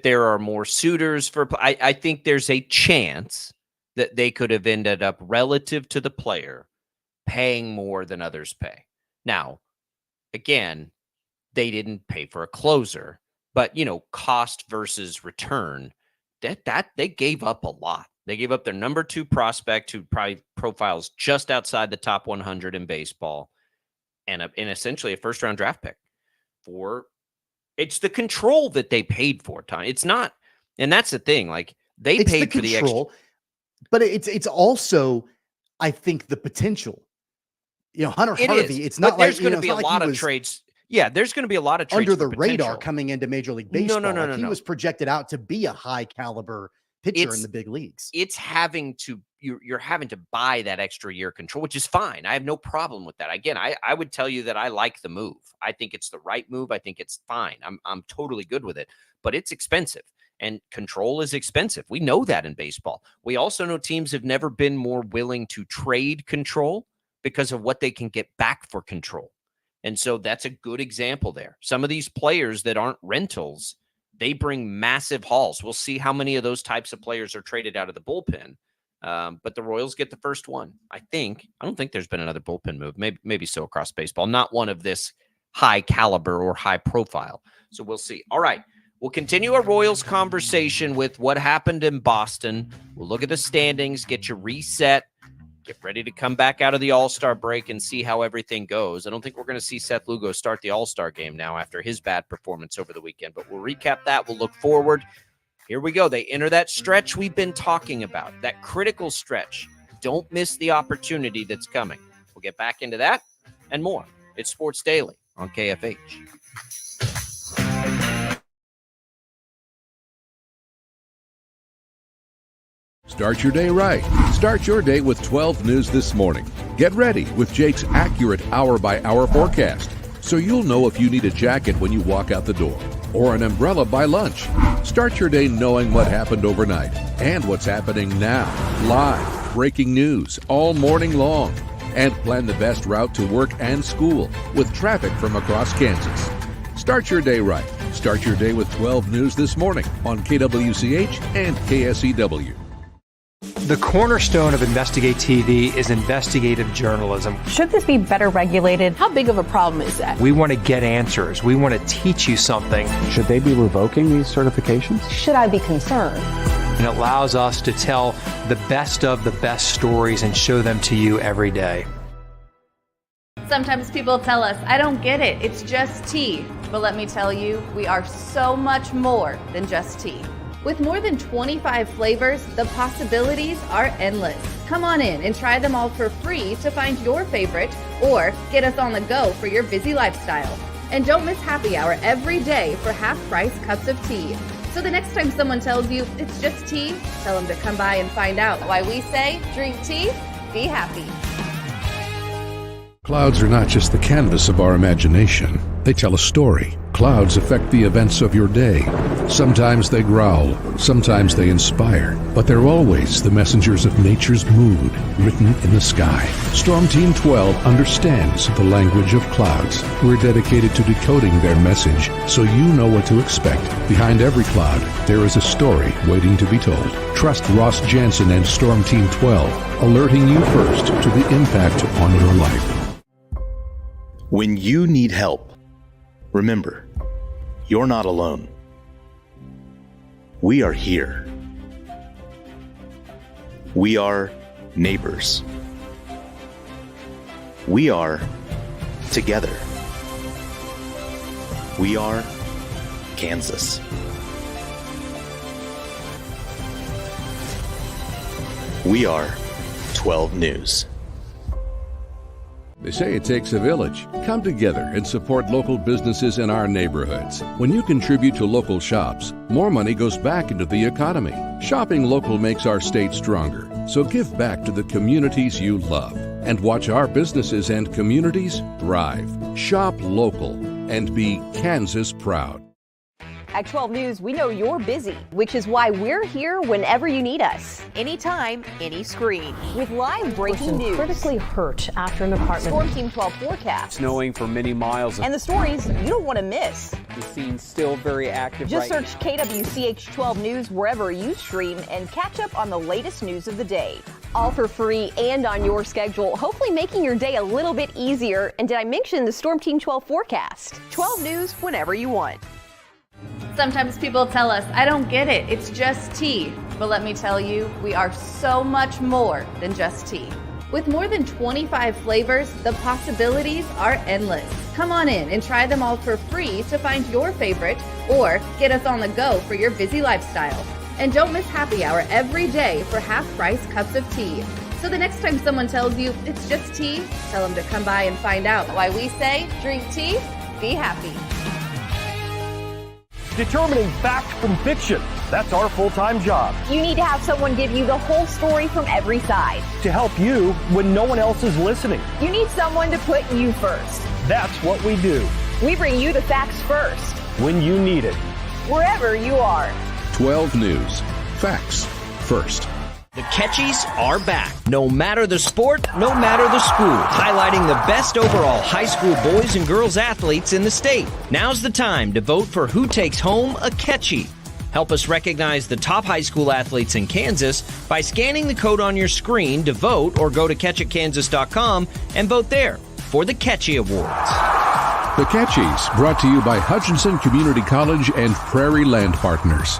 there are more suitors for. I think there's a chance that they could have ended up relative to the player paying more than others pay. Now, again, they didn't pay for a closer, but cost versus return, that they gave up a lot. They gave up their number 2 prospect who probably profiles just outside the top 100 in baseball and essentially a first round draft pick it's the control that they paid for, Tom. It's not, and that's the thing. Like they paid for the extra. But it's also, I think, the potential. Hunter Harvey, it's not like there's going to be a lot of trades. Yeah, there's going to be a lot of trades under the radar coming into Major League Baseball. No. He was projected out to be a high caliber pitcher in the big leagues. It's you're having to buy that extra year control, which is fine. I have no problem with that. Again, I would tell you that I like the move. I think it's the right move. I think it's fine. I'm totally good with it, but it's expensive. And control is expensive. We know that in baseball. We also know teams have never been more willing to trade control because of what they can get back for control. And so that's a good example there. Some of these players that aren't rentals, they bring massive hauls. We'll see how many of those types of players are traded out of the bullpen. But the Royals get the first one. I don't think there's been another bullpen move. Maybe so across baseball. Not one of this high caliber or high profile. So we'll see. All right. We'll continue our Royals conversation with what happened in Boston. We'll look at the standings, get you reset, get ready to come back out of the All-Star break and see how everything goes. I don't think we're going to see Seth Lugo start the All-Star game now after his bad performance over the weekend, but we'll recap that. We'll look forward. Here we go. They enter that stretch we've been talking about, that critical stretch. Don't miss the opportunity that's coming. We'll get back into that and more. It's Sports Daily on KFH. Start your day right. Start your day with 12 News This Morning. Get ready with Jake's accurate hour-by-hour forecast, so you'll know if you need a jacket when you walk out the door or an umbrella by lunch. Start your day knowing what happened overnight and what's happening now. Live, breaking news all morning long. And plan the best route to work and school with traffic from across Kansas. Start your day right. Start your day with 12 News This Morning on KWCH and KSEW. The cornerstone of Investigate TV is investigative journalism. Should this be better regulated? How big of a problem is that? We want to get answers. We want to teach you something. Should they be revoking these certifications? Should I be concerned? And it allows us to tell the best of the best stories and show them to you every day. Sometimes people tell us, I don't get it, it's just tea. But let me tell you, we are so much more than just tea. With more than 25 flavors, the possibilities are endless. Come on in and try them all for free to find your favorite or get us on the go for your busy lifestyle. And don't miss happy hour every day for half-price cups of tea. So the next time someone tells you it's just tea, tell them to come by and find out why we say drink tea, be happy. Clouds are not just the canvas of our imagination. They tell a story. Clouds affect the events of your day. Sometimes they growl, sometimes they inspire, but they're always the messengers of nature's mood written in the sky. Storm Team 12 understands the language of clouds. We're dedicated to decoding their message so you know what to expect. Behind every cloud, there is a story waiting to be told. Trust Ross Jansen and Storm Team 12, alerting you first to the impact on your life. When you need help, remember, you're not alone. We are here. We are neighbors. We are together. We are Kansas. We are 12 News. They say it takes a village. Come together and support local businesses in our neighborhoods. When you contribute to local shops, more money goes back into the economy. Shopping local makes our state stronger. So give back to the communities you love and watch our businesses and communities thrive. Shop local and be Kansas proud. At 12 News, we know you're busy, which is why we're here whenever you need us. Anytime, any screen. With live breaking news. Critically hurt after an apartment. Storm Team 12 forecast. Snowing for many miles. And the stories you don't want to miss. The scene's still very active. Just search KWCH 12 News wherever you stream and catch up on the latest news of the day. All for free and on your schedule, hopefully making your day a little bit easier. And did I mention the Storm Team 12 forecast? 12 News whenever you want. Sometimes people tell us, I don't get it, it's just tea. But let me tell you, we are so much more than just tea. With more than 25 flavors, the possibilities are endless. Come on in and try them all for free to find your favorite or get us on the go for your busy lifestyle. And don't miss happy hour every day for half-price cups of tea. So the next time someone tells you it's just tea, tell them to come by and find out why we say drink tea, be happy. Determining fact from fiction. That's our full-time job. You need to have someone give you the whole story from every side. To help you when no one else is listening. You need someone to put you first. That's what we do. We bring you the facts first. When you need it. Wherever you are. 12 News. Facts first. The Catchies are back. No matter the sport, no matter the school. Highlighting the best overall high school boys and girls athletes in the state. Now's the time to vote for who takes home a Catchie. Help us recognize the top high school athletes in Kansas by scanning the code on your screen to vote, or go to catchitkansas.com and vote there for the Catchie Awards. The Catchies, brought to you by Hutchinson Community College and Prairie Land Partners.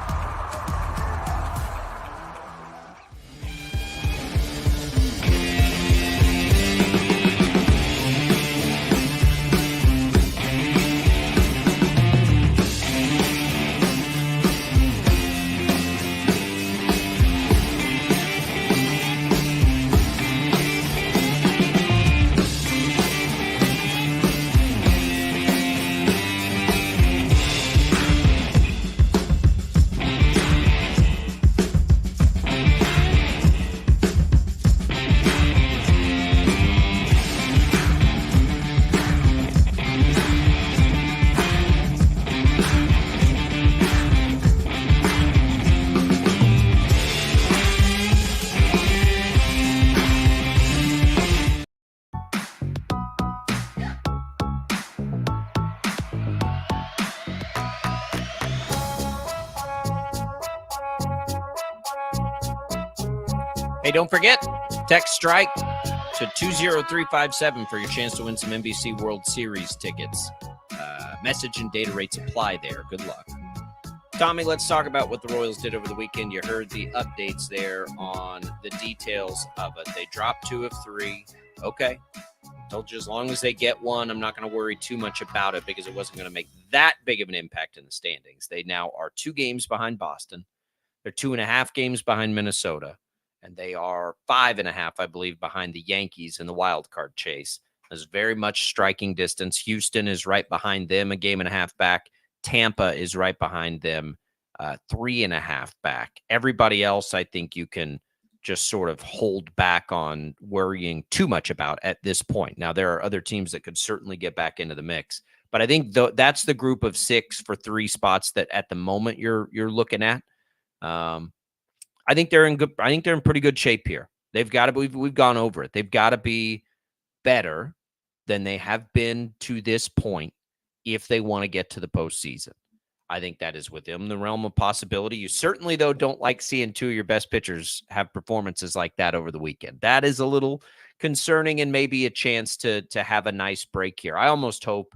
Hey, don't forget, text strike to 20357 for your chance to win some NBC World Series tickets. Message and data rates apply there. Good luck. Tommy, let's talk about what the Royals did over the weekend. You heard the updates there on the details of it. They dropped 2 of 3. Okay. Told you as long as they get one, I'm not going to worry too much about it because it wasn't going to make that big of an impact in the standings. They now are 2 games behind Boston. They're 2.5 games behind Minnesota. And they are 5.5, I believe, behind the Yankees in the wild card chase. There's very much striking distance. Houston is right behind them, 1.5 games back. Tampa is right behind them, 3.5 back. Everybody else, I think you can just sort of hold back on worrying too much about at this point. Now, there are other teams that could certainly get back into the mix. But I think that's the group of 6 for 3 spots that at the moment you're looking at. I think they're in pretty good shape here. They've got to be, we've gone over it. They've got to be better than they have been to this point if they want to get to the postseason. I think that is within the realm of possibility. You certainly, though, don't like seeing 2 of your best pitchers have performances like that over the weekend. That is a little concerning and maybe a chance to have a nice break here. I almost hope,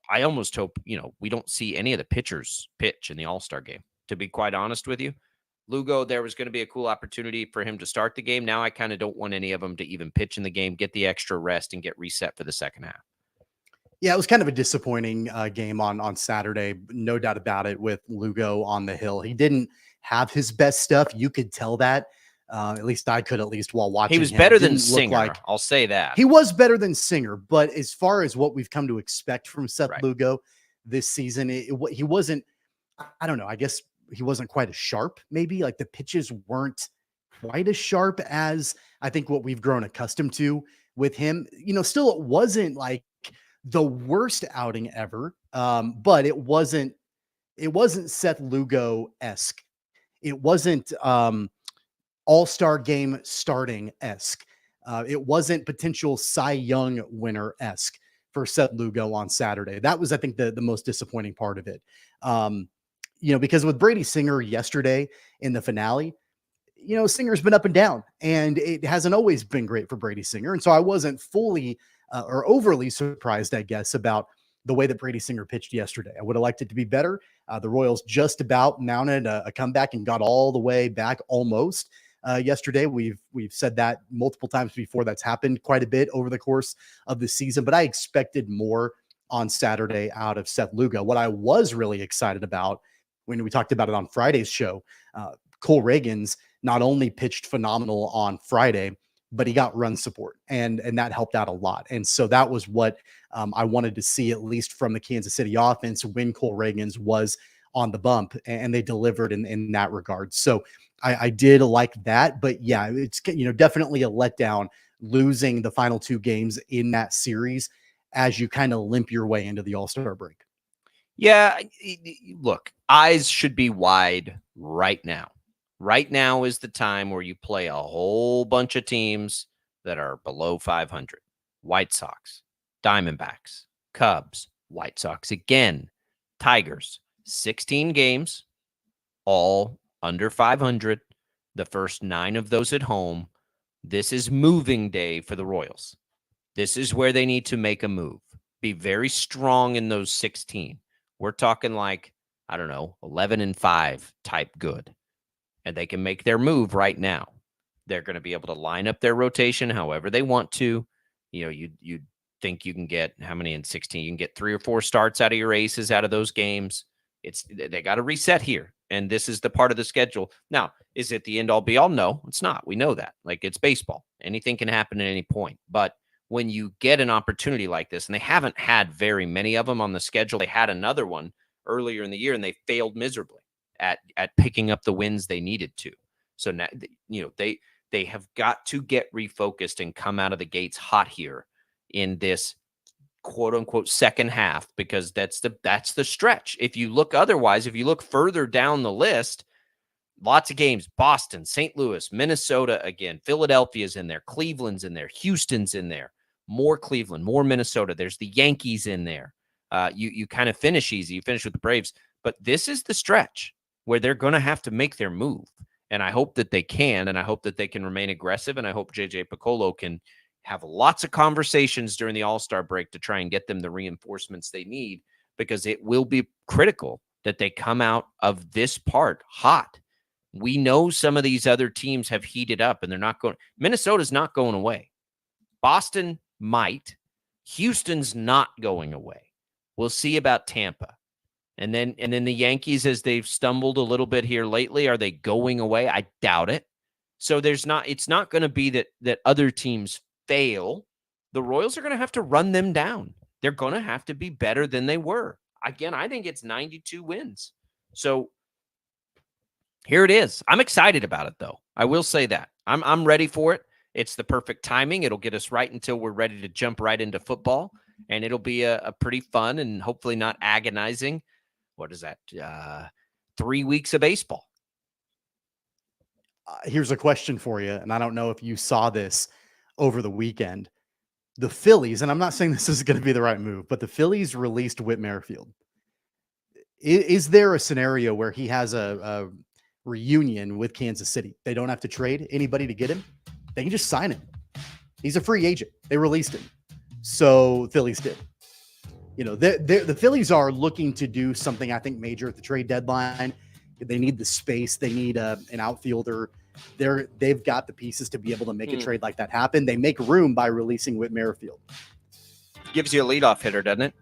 we don't see any of the pitchers pitch in the All-Star game, to be quite honest with you. Lugo, there was going to be a cool opportunity for him to start the game. Now I kind of don't want any of them to even pitch in the game, get the extra rest, and get reset for the second half. Yeah, it was kind of a disappointing game on Saturday. No doubt about it with Lugo on the hill. He didn't have his best stuff. You could tell that. At least I could, while watching. He was him. better than Singer. I'll say that. He was better than Singer. But as far as what we've come to expect from Seth Lugo this season, he wasn't, I don't know, I guess he wasn't quite as sharp, maybe. Like the pitches weren't quite as sharp as I think what we've grown accustomed to with him. Still, it wasn't like the worst outing ever, but it wasn't Seth Lugo-esque. It wasn't all-star game starting-esque. It wasn't potential Cy Young winner-esque for Seth Lugo on Saturday. That was, I think, the most disappointing part of it. Because with Brady Singer yesterday in the finale, Singer's been up and down, and it hasn't always been great for Brady Singer. And so I wasn't fully or overly surprised, I guess, about the way that Brady Singer pitched yesterday. I would have liked it to be better. The Royals just about mounted a comeback and got all the way back almost yesterday. We've said that multiple times before. That's happened quite a bit over the course of the season, but I expected more on Saturday out of Seth Lugo. What I was really excited about when we talked about it on Friday's show, Cole Reagans not only pitched phenomenal on Friday, but he got run support, and that helped out a lot. And so that was what I wanted to see, at least from the Kansas City offense, when Cole Reagans was on the bump, and they delivered in that regard. So I did like that, but yeah, it's definitely a letdown losing the final 2 games in that series as you kind of limp your way into the All-Star break. Yeah, look, eyes should be wide right now. Right now is the time where you play a whole bunch of teams that are below 500. White Sox, Diamondbacks, Cubs, White Sox again, Tigers, 16 games, all under 500. The first 9 of those at home. This is moving day for the Royals. This is where they need to make a move. Be very strong in those 16. We're talking like, 11-5 type good. And they can make their move right now. They're going to be able to line up their rotation however they want to. You think you can get how many in 16? You can get 3 or 4 starts out of your aces out of those games. They got to reset here. And this is the part of the schedule. Now, is it the end all be all? No, it's not. We know that. Like, it's baseball. Anything can happen at any point. But when you get an opportunity like this, and they haven't had very many of them on the schedule, they had another one earlier in the year and they failed miserably at picking up the wins they needed to. So now, they have got to get refocused and come out of the gates hot here in this quote unquote second half, because that's the stretch. If you look further down the list, lots of games: Boston, St. Louis, Minnesota again, Philadelphia's in there, Cleveland's in there, Houston's in there, more Cleveland, more Minnesota. There's the Yankees in there. You kind of finish easy. You finish with the Braves, but this is the stretch where they're going to have to make their move. And I hope that they can, and I hope that they can remain aggressive, and I hope JJ Picollo can have lots of conversations during the All-Star break to try and get them the reinforcements they need, because it will be critical that they come out of this part hot. We know some of these other teams have heated up, and they're not going. Minnesota's not going away. Boston might. Houston's not going away. We'll see about Tampa. And then the Yankees, as they've stumbled a little bit here lately, are they going away? I doubt it. So it's not going to be that other teams fail. The Royals are going to have to run them down. They're going to have to be better than they were. Again, I think it's 92 wins. So here it is. I'm excited about it, though. I will say that. I'm ready for it. It's the perfect timing. It'll get us right until we're ready to jump right into football, and it'll be a pretty fun and hopefully not agonizing. What is that? 3 weeks of baseball. Here's a question for you, and I don't know if you saw this over the weekend. The Phillies, and I'm not saying this is going to be the right move, but the Phillies released Whit Merrifield. Is there a scenario where he has a reunion with Kansas City? They don't have to trade anybody to get him. They can just sign him. He's a free agent. They released him. So Phillies did. You know, the Phillies are looking to do something, I think, major at the trade deadline. They need the space. They need an outfielder. They've got the pieces to be able to make a trade like that happen. They make room by releasing Whit Merrifield. Gives you a leadoff hitter, doesn't it?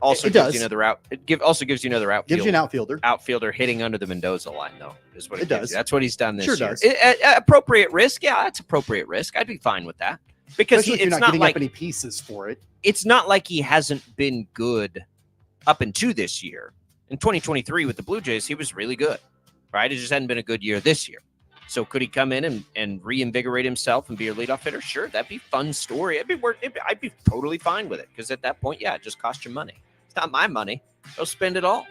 Also it gives does. you another out. Also gives you another outfielder. Gives you an outfielder. Outfielder hitting under the Mendoza line, though, is what it gives does. you. That's what he's done this Sure year. does. Appropriate risk, yeah, that's appropriate risk. I'd be fine with that because Especially if you're it's not getting like up any pieces for it. It's not like he hasn't been good up into this year. In 2023 with the Blue Jays, he was really good, right? It just hadn't been a good year this year. So could he come in and reinvigorate himself and be your leadoff hitter? Sure, that'd be a fun story. I'd be totally fine with it because at that point, yeah, it just cost you money. It's not my money. Go spend it all.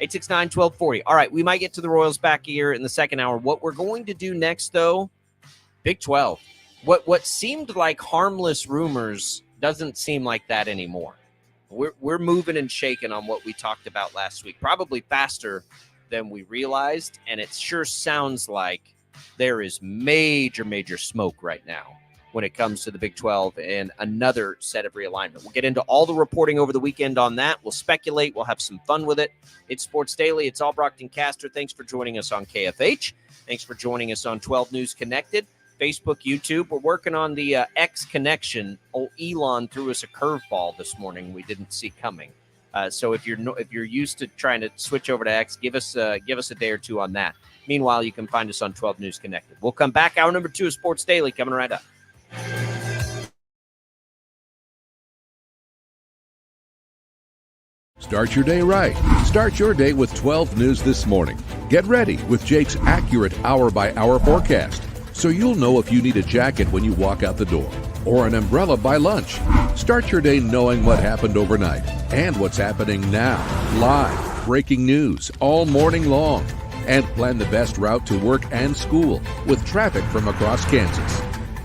869-1240. All right, we might get to the Royals back here in the second hour. What we're going to do next, though, Big 12. What seemed like harmless rumors doesn't seem like that anymore. We're moving and shaking on what we talked about last week, probably faster than we realized, and it sure sounds like there is major smoke right now when it comes to the Big 12 and another set of realignment. We'll get into all the reporting over the weekend on that. We'll speculate. We'll have some fun with it. It's Sports Daily. It's Albrocht and Caster. Thanks for joining us on KFH. Thanks for joining us on 12 News Connected, Facebook, YouTube. We're working on the X connection. Old Elon threw us a curveball this morning we didn't see coming. So if you're used to trying to switch over to X, give us a day or two on that. Meanwhile, you can find us on 12 News Connected. We'll come back. Hour number 2 of Sports Daily coming right up. Start your day right. Start your day with 12 News this morning. Get ready with Jake's accurate hour-by-hour forecast, so you'll know if you need a jacket when you walk out the door or an umbrella by lunch. Start your day knowing what happened overnight and what's happening now. Live, breaking news all morning long. And plan the best route to work and school with traffic from across Kansas.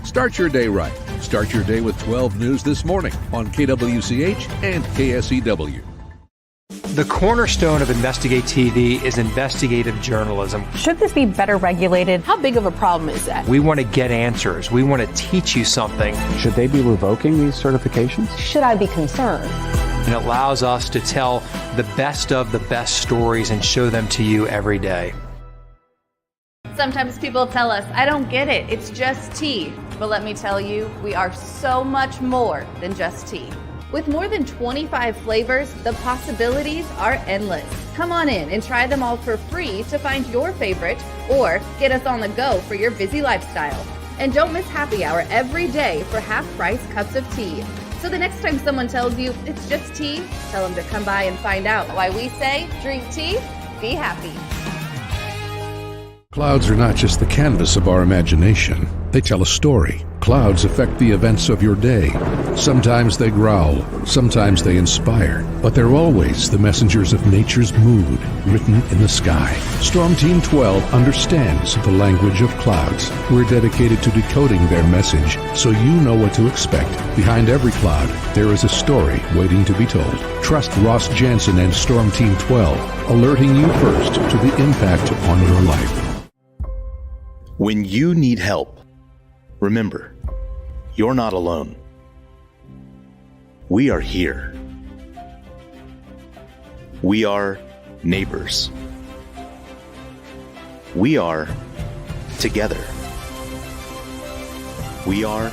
Start your day right. Start your day with 12 News this morning on KWCH and KSEW. The cornerstone of Investigate TV is investigative journalism. Should this be better regulated? How big of a problem is that? We want to get answers. We want to teach you something. Should they be revoking these certifications? Should I be concerned? And it allows us to tell the best of the best stories and show them to you every day. Sometimes people tell us, I don't get it, it's just tea. But let me tell you, we are so much more than just tea. With more than 25 flavors, the possibilities are endless. Come on in and try them all for free to find your favorite or get us on the go for your busy lifestyle. And don't miss happy hour every day for half-price cups of tea. So the next time someone tells you it's just tea, tell them to come by and find out why we say drink tea, be happy. Clouds are not just the canvas of our imagination. They tell a story. Clouds affect the events of your day. Sometimes they growl, sometimes they inspire, but they're always the messengers of nature's mood written in the sky. Storm Team 12 understands the language of clouds. We're dedicated to decoding their message so you know what to expect. Behind every cloud, there is a story waiting to be told. Trust Ross Jansen and Storm Team 12, alerting you first to the impact on your life. When you need help, remember, you're not alone. We are here. We are neighbors. We are together. We are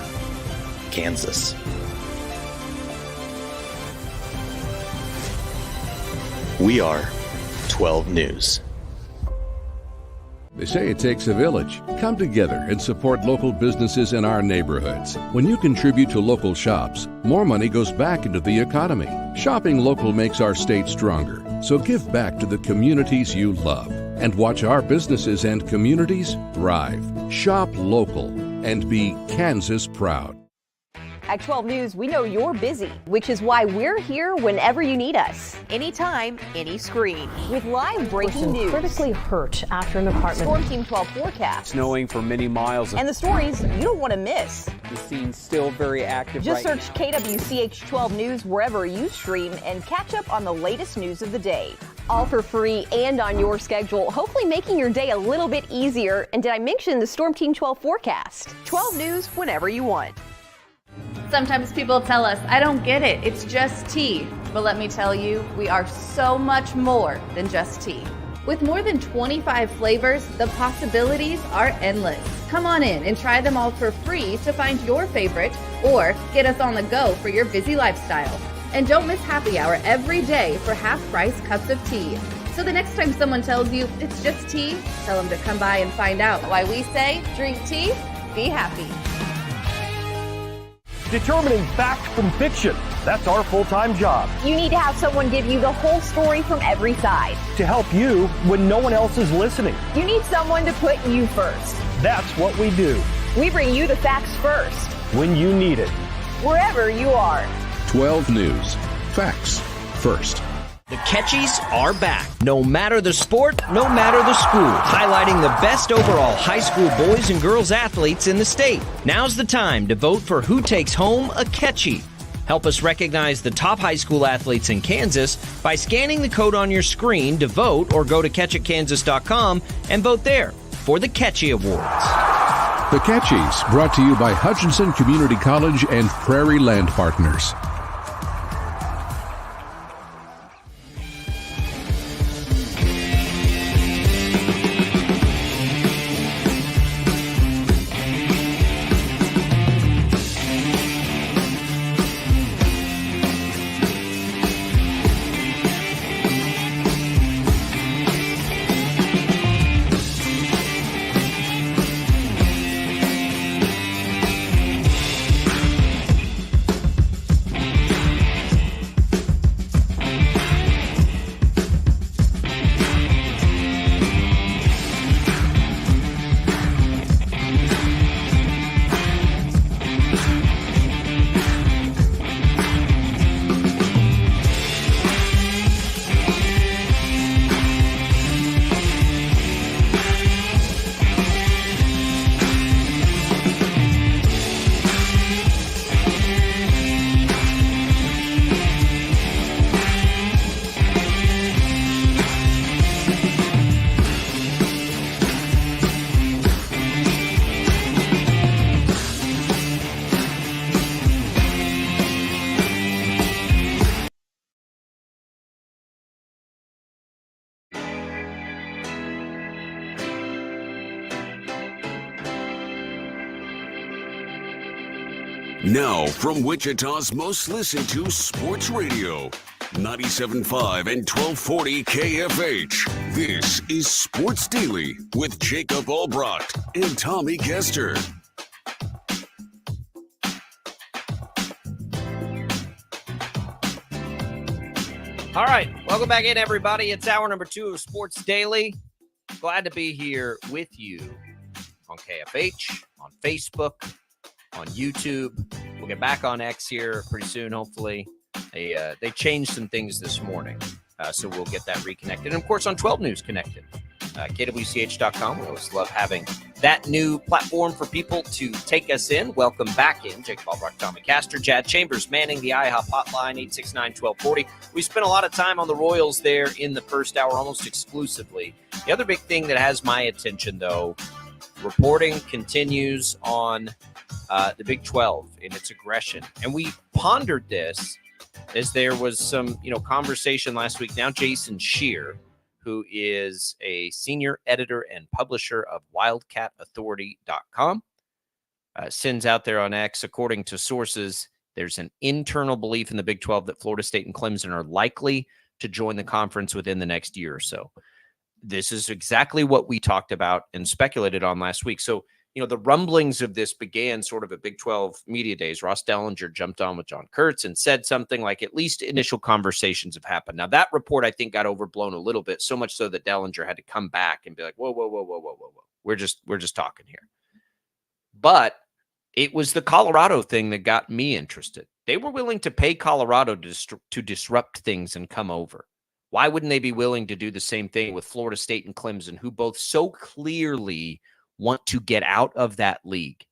Kansas. We are 12 News. They say it takes a village. Come together and support local businesses in our neighborhoods. When you contribute to local shops, more money goes back into the economy. Shopping local makes our state stronger. So give back to the communities you love and watch our businesses and communities thrive. Shop local and be Kansas proud. At 12 News, we know you're busy, which is why we're here whenever you need us. Anytime, any screen. With live breaking news. Critically hurt after an apartment. Storm Team 12 forecast. Snowing for many miles. And the stories you don't want to miss. The scene's still very active. Just search KWCH 12 News wherever you stream and catch up on the latest news of the day. All for free and on your schedule, hopefully making your day a little bit easier. And did I mention the Storm Team 12 forecast? 12 News whenever you want. Sometimes people tell us, I don't get it, it's just tea. But let me tell you, we are so much more than just tea. With more than 25 flavors, the possibilities are endless. Come on in and try them all for free to find your favorite or get us on the go for your busy lifestyle. And don't miss happy hour every day for half-price cups of tea. So the next time someone tells you it's just tea, tell them to come by and find out why we say drink tea, be happy. Determining fact from fiction. That's our full-time job. You need to have someone give you the whole story from every side. To help you when no one else is listening. You need someone to put you first. That's what we do. We bring you the facts first. When you need it. Wherever you are. 12 News. Facts first. The Catchies are back. No matter the sport, no matter the school. Highlighting the best overall high school boys and girls athletes in the state. Now's the time to vote for who takes home a Catchie. Help us recognize the top high school athletes in Kansas by scanning the code on your screen to vote, or go to catchitkansas.com and vote there for the Catchie Awards. The Catchies, brought to you by Hutchinson Community College and Prairie Land Partners. Now, from Wichita's most listened to sports radio, 97.5 and 1240 KFH. This is Sports Daily with Jacob Albrocht and Tommy Kester. All right, welcome back in, everybody. It's hour number 2 of Sports Daily. Glad to be here with you on KFH, on Facebook, on YouTube. We'll get back on X here pretty soon, hopefully. They changed some things this morning, so we'll get that reconnected. And, of course, on 12 News Connected, KWCH.com. We always love having that new platform for people to take us in. Welcome back in. Jacob Albrocht, Tommy Castor, Jad Chambers manning the IHOP hotline, 869-1240. We spent a lot of time on the Royals there in the first hour, almost exclusively. The other big thing that has my attention, though, reporting continues on the Big 12 in its aggression. And we pondered this as there was some, conversation last week. Now Jason Scheer, who is a senior editor and publisher of WildcatAuthority.com, sends out there on X, according to sources, there's an internal belief in the Big 12 that Florida State and Clemson are likely to join the conference within the next year or so. This is exactly what we talked about and speculated on last week. So, the rumblings of this began sort of at Big 12 media days. Ross Dellinger jumped on with John Kurtz and said something like at least initial conversations have happened. Now, that report, I think, got overblown a little bit, so much so that Dellinger had to come back and be like, whoa. We're just talking here. But it was the Colorado thing that got me interested. They were willing to pay Colorado to disrupt things and come over. Why wouldn't they be willing to do the same thing with Florida State and Clemson, who both so clearly want to get out of that league?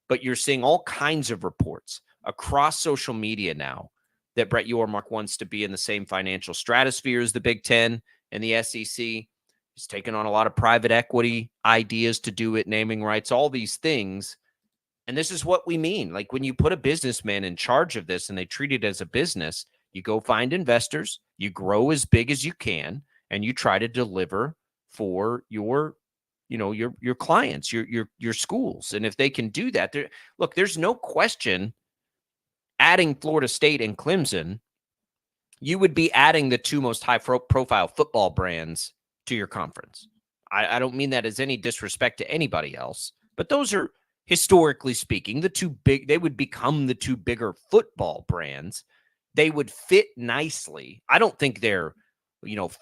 But you're seeing all kinds of reports across social media now that Brett Yormark wants to be in the same financial stratosphere as the Big Ten and the SEC. He's taken on a lot of private equity ideas to do it, naming rights, all these things. And this is what we mean. Like when you put a businessman in charge of this and they treat it as a business, you go find investors, you grow as big as you can, and you try to deliver for your clients, your schools. And if they can do that, there's no question adding Florida State and Clemson, you would be adding the two most high profile football brands to your conference. I don't mean that as any disrespect to anybody else, but those are, historically speaking, they would become the two bigger football brands. They would fit nicely. I don't think they're,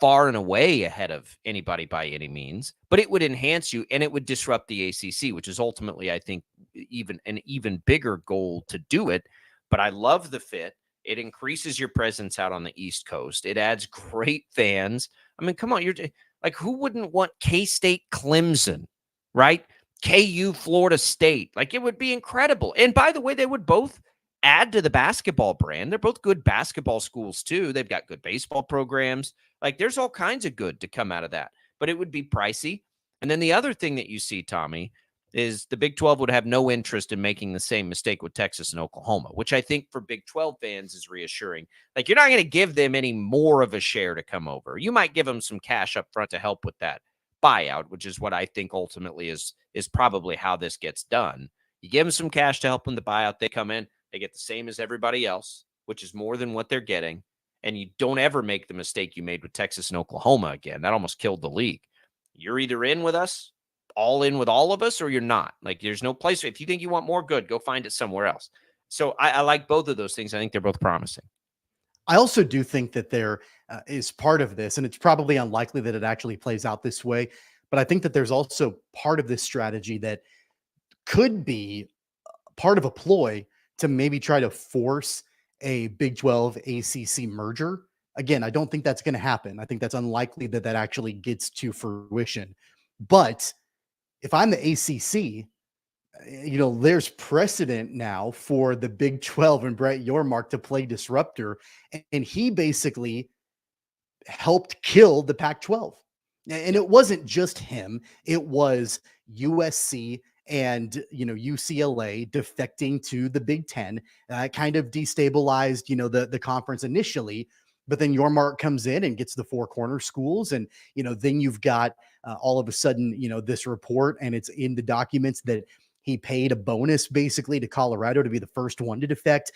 far and away ahead of anybody by any means, but it would enhance you and it would disrupt the ACC, which is ultimately, I think, an even bigger goal to do it. But I love the fit. It increases your presence out on the East Coast. It adds great fans. I mean, come on, you're like, who wouldn't want K-State Clemson, right? KU Florida State. Like, it would be incredible. And by the way, they would both add to the basketball brand. They're both good basketball schools too. They've got good baseball programs. Like, there's all kinds of good to come out of that, but it would be pricey. And then the other thing that you see, Tommy, is the Big 12 would have no interest in making the same mistake with Texas and Oklahoma, which I think for Big 12 fans is reassuring. Like, you're not going to give them any more of a share to come over. You might give them some cash up front to help with that buyout, which is what I think ultimately is probably how this gets done. You give them some cash to help them to buy out. They come in, they get the same as everybody else, which is more than what they're getting. And you don't ever make the mistake you made with Texas and Oklahoma again. That almost killed the league. You're either in with us, all in with all of us, or you're not. Like, there's no place. If you think you want more, good, go find it somewhere else. So I like both of those things. I think they're both promising. I also do think that there is part of this, and it's probably unlikely that it actually plays out this way, but I think that there's also part of this strategy that could be part of a ploy to maybe try to force a Big 12 ACC merger. Again, I don't think that's going to happen. I think that's unlikely that that actually gets to fruition. But if I'm the ACC, there's precedent now for the Big 12 and Brett Yormark to play disruptor. And he basically helped kill the Pac-12. And it wasn't just him. It was USC and, UCLA defecting to the Big Ten. Kind of destabilized, the conference initially. But then Yormark comes in and gets the four corner schools. And, then you've got all of a sudden, this report, and it's in the documents that he paid a bonus basically to Colorado to be the first one to defect,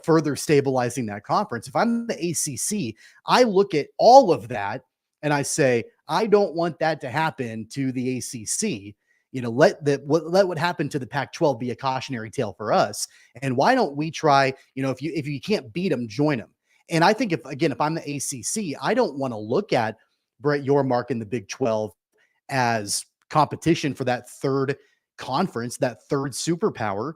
further stabilizing that conference. If I'm the ACC, I look at all of that and I say, I don't want that to happen to the ACC. Let what happened to the Pac-12 be a cautionary tale for us. And why don't we try, if you can't beat them, join them. And I think if I'm the ACC, I don't want to look at Brett Yormark in the Big 12 as competition for that third conference, that third superpower.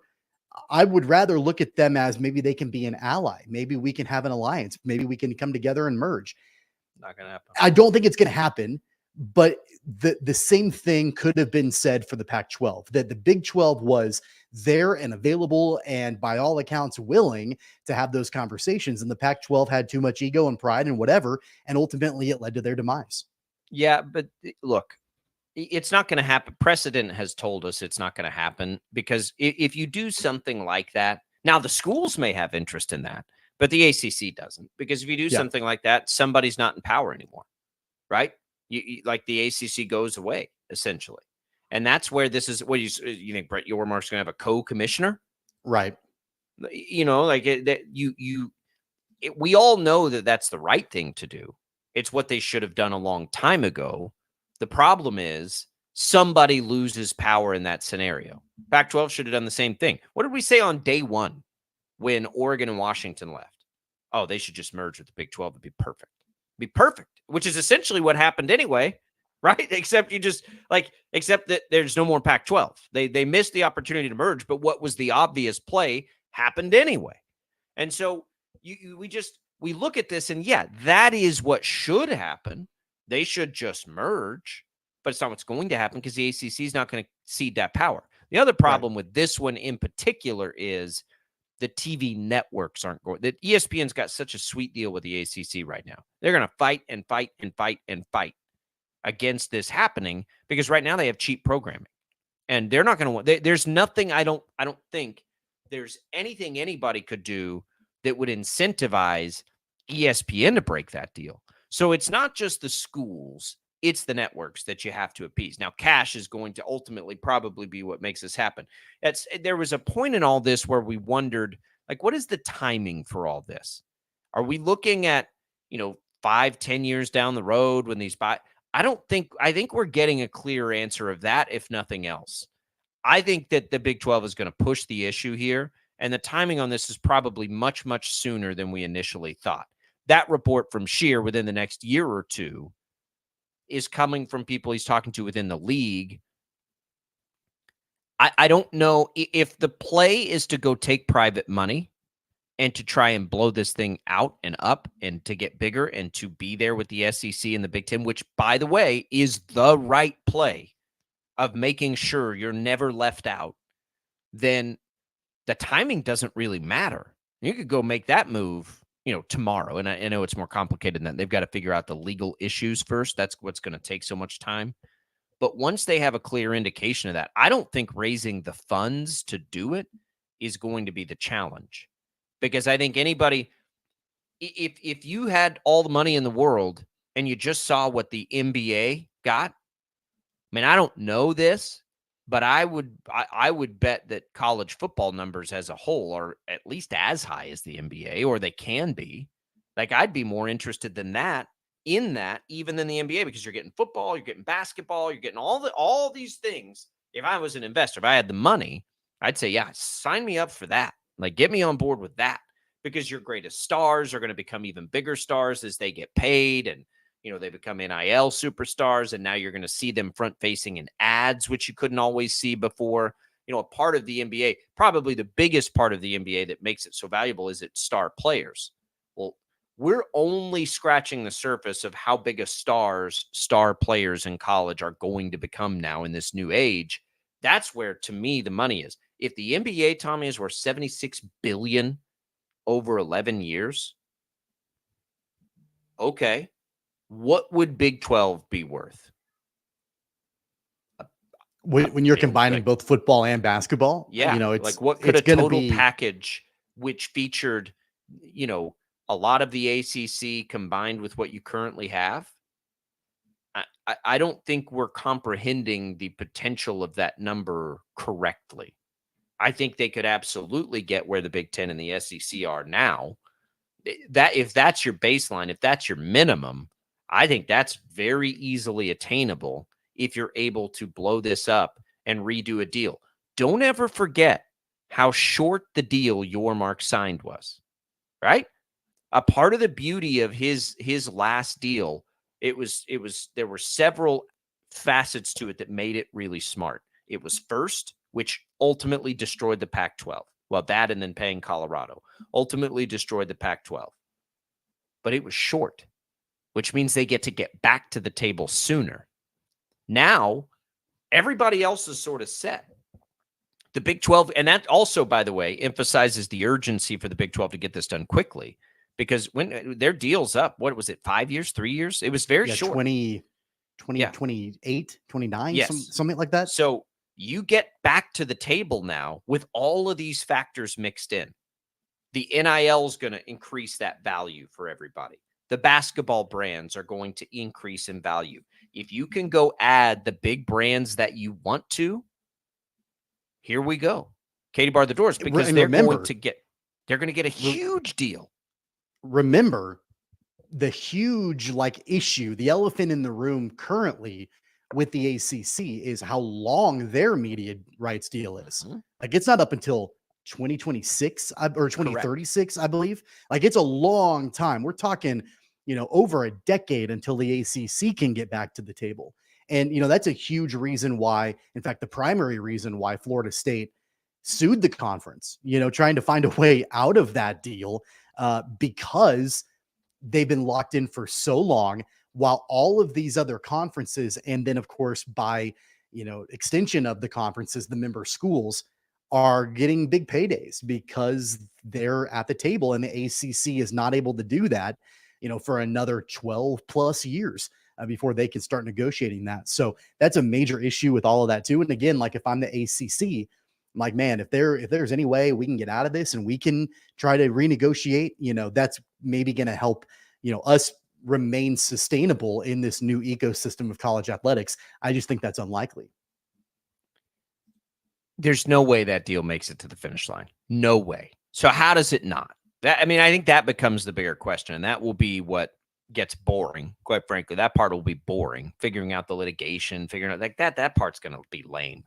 I would rather look at them as maybe they can be an ally. Maybe we can have an alliance. Maybe we can come together and merge. Not going to happen. I don't think it's going to happen, but the same thing could have been said for the Pac-12, that the Big 12 was there and available and by all accounts willing to have those conversations. And the Pac-12 had too much ego and pride and whatever. And ultimately it led to their demise. Yeah, but look, it's not going to happen. Precedent has told us it's not going to happen, because if you do something like that, now the schools may have interest in that, but the ACC doesn't, because if you do something like that, somebody's not in power anymore, right? You like the ACC goes away essentially. And that's where this is. What you think, Brett Yormark's going to have a co-commissioner? Right. You know, like we all know that that's the right thing to do. It's what they should have done a long time ago. The problem is somebody loses power in that scenario. Pac-12 should have done the same thing. What did we say on day one when Oregon and Washington left? Oh, they should just merge with the Big 12. It'd be perfect. Be perfect, which is essentially what happened anyway, right? Except that there's no more Pac-12. They missed the opportunity to merge, but what was the obvious play happened anyway. And so we look at this and that is what should happen. They should just merge, but it's not what's going to happen because the ACC is not going to cede that power. The other problem with this one in particular is the TV networks aren't going. That ESPN's got such a sweet deal with the ACC right now. They're going to fight and fight and fight and fight against this happening because right now they have cheap programming, and they're not going to want. There's nothing. I don't think there's anything anybody could do that would incentivize ESPN to break that deal. So it's not just the schools, it's the networks that you have to appease. Now, cash is going to ultimately probably be what makes this happen. There was a point in all this where we wondered, like, what is the timing for all this? Are we looking at, 5-10 years down the road when these I think we're getting a clear answer of that, if nothing else. I think that the Big 12 is going to push the issue here, and the timing on this is probably much, much sooner than we initially thought. That report from Scheer within the next year or two is coming from people he's talking to within the league. I don't know if the play is to go take private money and to try and blow this thing out and up and to get bigger and to be there with the SEC and the Big Ten, which, by the way, is the right play of making sure you're never left out, then the timing doesn't really matter. You could go make that move, tomorrow. And I know it's more complicated than that. They've got to figure out the legal issues first. That's what's going to take so much time. But once they have a clear indication of that, I don't think raising the funds to do it is going to be the challenge. Because I think anybody, if you had all the money in the world and you just saw what the NBA got, I don't know this, but I would bet that college football numbers as a whole are at least as high as the NBA, or they can be. Like, I'd be more interested in that even than the NBA, because you're getting football, you're getting basketball, you're getting all these things. If I was an investor, if I had the money, I'd say, yeah, sign me up for that. Like, get me on board with that, because your greatest stars are going to become even bigger stars as they get paid, and they become NIL superstars, and now you're going to see them front-facing in ads, which you couldn't always see before. A part of the NBA, probably the biggest part of the NBA that makes it so valuable is its star players. Well, we're only scratching the surface of how big a star players in college are going to become now in this new age. That's where, to me, the money is. If the NBA, Tommy, is worth $76 billion over 11 years, okay, what would Big 12 be worth? When you're combining both football and basketball? Yeah. It's like, what could a total package which featured, a lot of the ACC combined with what you currently have? I don't think we're comprehending the potential of that number correctly. I think they could absolutely get where the Big Ten and the SEC are now. That if that's your baseline, if that's your minimum, I think that's very easily attainable if you're able to blow this up and redo a deal. Don't ever forget how short the deal Yormark signed was, right? A part of the beauty of his last deal, there were several facets to it that made it really smart. It was first, which ultimately destroyed the Pac-12. Well, that and then paying Colorado ultimately destroyed the Pac-12. But it was short, which means they get to get back to the table sooner. Now, everybody else is sort of set. The Big 12, and that also, by the way, emphasizes the urgency for the Big 12 to get this done quickly, because when their deal's up, what was it, 5 years, 3 years? It was very short. 28, 29, yes. Something like that. So you get back to the table now with all of these factors mixed in. The NIL is going to increase that value for everybody. the basketball brands are going to increase in value. If you can go add the big brands that you want to, here we go. Katie bar the doors, because they're going to get a huge deal. Remember the huge issue, the elephant in the room currently with the ACC is how long their media rights deal is. Mm-hmm. It's not up until 2026 or 2036, I believe. It's a long time. We're talking, over a decade until the ACC can get back to the table. And, that's a huge reason why, in fact, the primary reason why Florida State sued the conference, trying to find a way out of that deal, because they've been locked in for so long, while all of these other conferences, and then of course by extension of the conferences, the member schools are getting big paydays because they're at the table, and the ACC is not able to do that for another 12 plus years before they can start negotiating that. So that's a major issue with all of that too. And again, if I'm the ACC, I'm like, man, if there's any way we can get out of this and we can try to renegotiate, that's maybe going to help us remain sustainable in this new ecosystem of college athletics. I just think that's unlikely. There's no way that deal makes it to the finish line. No way. So how does it not? I think that becomes the bigger question, and that will be what gets boring. Quite frankly, that part will be boring. Figuring out the litigation, figuring out that part's going to be lame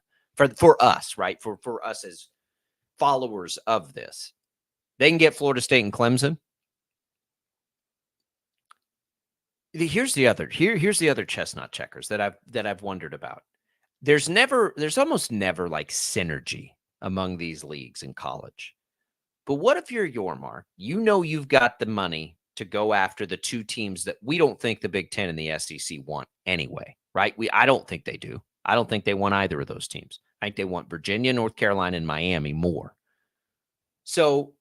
for us, right? For us as followers of this. They can get Florida State and Clemson. Here's the other chestnut checkers that I've wondered about. There's almost never synergy among these leagues in college. But what if you're Yormark? You've got the money to go after the two teams that we don't think the Big Ten and the SEC want anyway, right? I don't think they do. I don't think they want either of those teams. I think they want Virginia, North Carolina, and Miami more. So,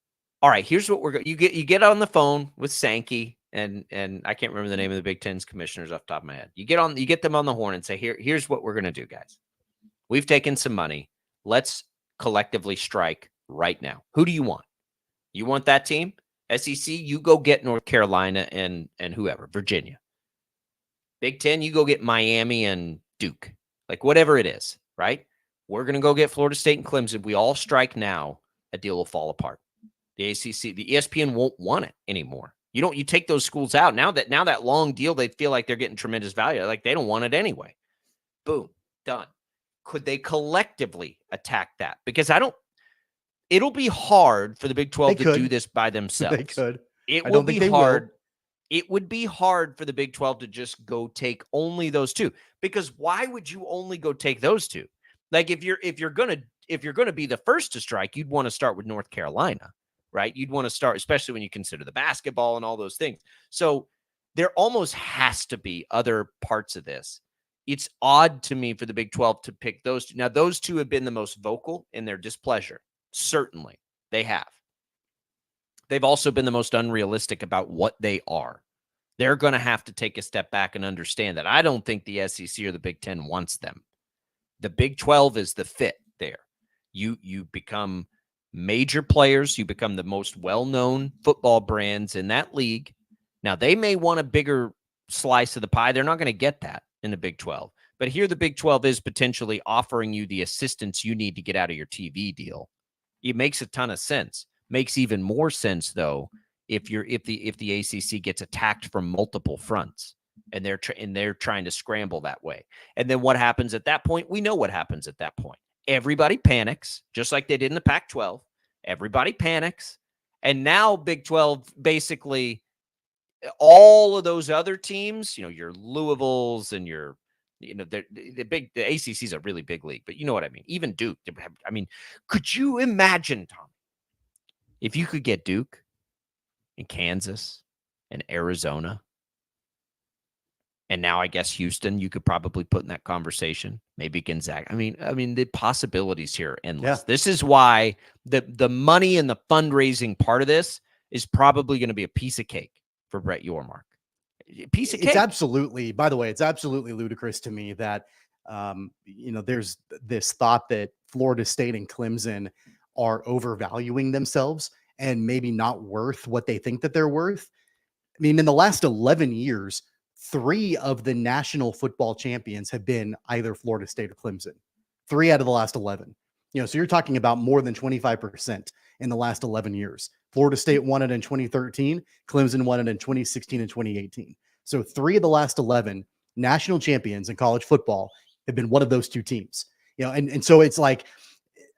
all right, here's what we're going. You get on the phone with Sankey. And I can't remember the name of the Big Ten's commissioners off the top of my head. You get them on the horn and say, here's what we're going to do, guys. We've taken some money. Let's collectively strike right now. Who do you want? You want that team? SEC, you go get North Carolina and whoever, Virginia. Big Ten, you go get Miami and Duke. Whatever it is, right? We're going to go get Florida State and Clemson. We all strike now, a deal will fall apart. The ACC, the ESPN won't want it anymore. You take those schools out. Now that long deal, they feel like they're getting tremendous value. They don't want it anyway. Boom, done. Could they collectively attack that? Because it'll be hard for the Big 12 to do this by themselves. They could. It will be hard. It would be hard for the Big 12 to just go take only those two. Because why would you only go take those two? If you're gonna be the first to strike, you'd want to start with North Carolina. Right? You'd want to start, especially when you consider the basketball and all those things. So there almost has to be other parts of this. It's odd to me for the Big 12 to pick those two. Now, those two have been the most vocal in their displeasure. Certainly, they have. They've also been the most unrealistic about what they are. They're going to have to take a step back and understand that I don't think the SEC or the Big 10 wants them. The Big 12 is the fit there. You become major players. You become the most well-known football brands in that league. Now, they may want a bigger slice of the pie. They're not going to get that in the Big 12. But here the Big 12 is potentially offering you the assistance you need to get out of your TV deal. It makes a ton of sense. Makes even more sense, though, if the ACC gets attacked from multiple fronts and they're trying to scramble that way. And then what happens at that point? We know what happens at that point. Everybody panics, just like they did in the Pac-12. Everybody panics. And now Big 12, basically, all of those other teams, your Louisville's and your, the ACC is a really big league, but you know what I mean? Even Duke. Could you imagine, Tom, if you could get Duke and Kansas and Arizona, and now I guess Houston, you could probably put in that conversation. Maybe Gonzaga. I mean, the possibilities here are endless. Yeah. This is why the money and the fundraising part of this is probably going to be a piece of cake for Brett Yormark. Piece of cake. It's absolutely, by the way, it's absolutely ludicrous to me that, there's this thought that Florida State and Clemson are overvaluing themselves and maybe not worth what they think that they're worth. I mean, in the last 11 years, 3 of the national football champions have been either Florida State or Clemson. 3 out of the last 11. So you're talking about more than 25% in the last 11 years. Florida State won it in 2013. Clemson won it in 2016 and 2018. So 3 of the last 11 national champions in college football have been one of those 2 teams. And so it's like,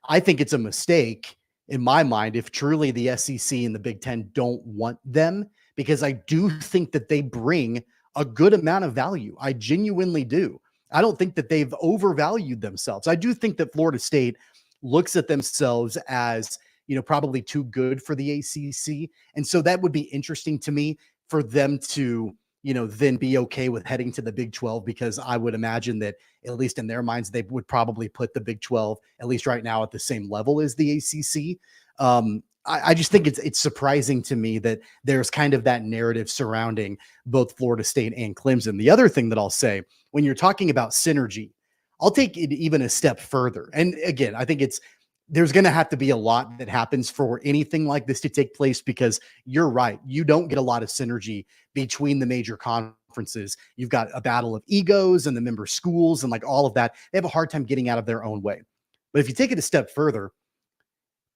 I think it's a mistake in my mind if truly the SEC and the Big Ten don't want them, because I do think that they bring a good amount of value. I genuinely do. I don't think that they've overvalued themselves. I do think that Florida State looks at themselves as, probably too good for the ACC. And so that would be interesting to me for them to, then be okay with heading to the Big 12, because I would imagine that at least in their minds, they would probably put the Big 12, at least right now, at the same level as the ACC. I just think it's surprising to me that there's kind of that narrative surrounding both Florida State and Clemson. The other thing that I'll say, when you're talking about synergy, I'll take it even a step further. And again, I think there's going to have to be a lot that happens for anything like this to take place, because you're right. You don't get a lot of synergy between the major conferences. You've got a battle of egos and the member schools and like all of that. They have a hard time getting out of their own way. But if you take it a step further,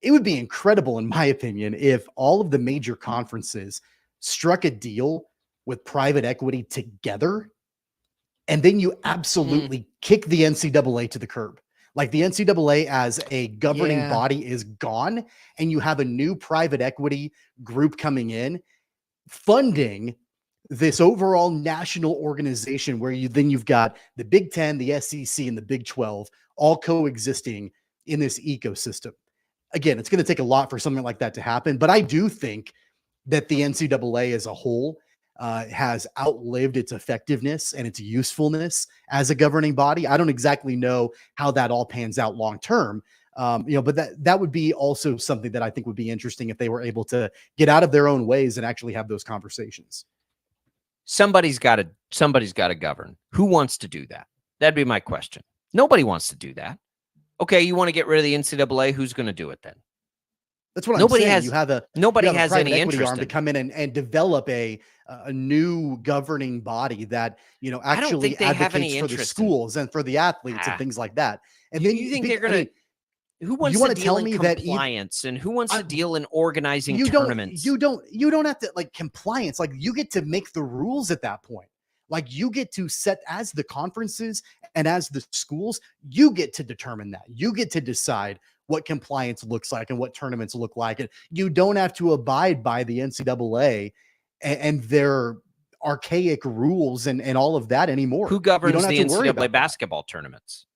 it would be incredible, in my opinion, if all of the major conferences struck a deal with private equity together, and then you absolutely kick the NCAA to the curb. Like the NCAA as a governing body is gone, and you have a new private equity group coming in, funding this overall national organization where you've got the Big Ten, the SEC, and the Big 12 all coexisting in this ecosystem. Again, it's going to take a lot for something like that to happen, but I do think that the NCAA as a whole has outlived its effectiveness and its usefulness as a governing body. I don't exactly know how that all pans out long term, but that would be also something that I think would be interesting if they were able to get out of their own ways and actually have those conversations. Somebody's got to govern. Who wants to do that? That'd be my question. Nobody wants to do that. Okay, you want to get rid of the NCAA? Who's going to do it then? That's what I'm saying. Nobody has any interest arm to come in and develop a new governing body that actually advocates for the schools and for the athletes and things like that. And then you think they're going to? Who wants to deal in compliance and who wants to deal in organizing tournaments? You don't have to like compliance. Like you get to make the rules at that point. Like you get to set as the conferences and as the schools, you get to determine that. You get to decide what compliance looks like and what tournaments look like. And you don't have to abide by the NCAA and their archaic rules and all of that anymore. Who governs the NCAA basketball tournaments?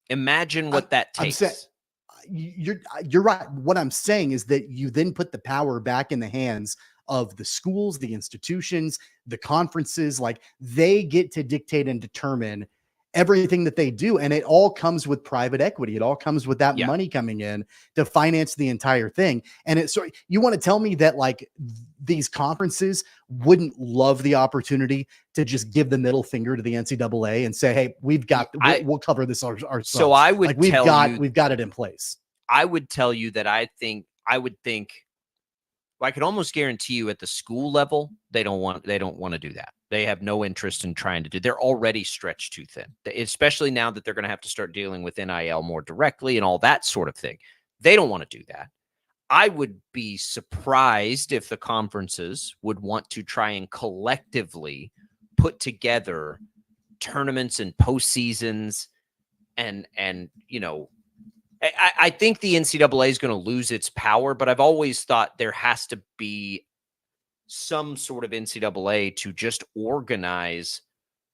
Imagine what that takes. You're right. What I'm saying is that you then put the power back in the hands of the schools, the institutions, the conferences. Like they get to dictate and determine everything that they do. And it all comes with private equity. It all comes with that money coming in to finance the entire thing. And so you want to tell me that like these conferences wouldn't love the opportunity to just give the middle finger to the NCAA and say, hey, we'll cover this ourselves. So I would like we've got it in place. I would tell you that I would think I could almost guarantee you at the school level, they don't want to do that. They have no interest in trying to do. They're already stretched too thin, especially now that they're going to have to start dealing with NIL more directly and all that sort of thing. They don't want to do that. I would be surprised if the conferences would want to try and collectively put together tournaments and postseasons and I think the NCAA is going to lose its power, but I've always thought there has to be some sort of NCAA to just organize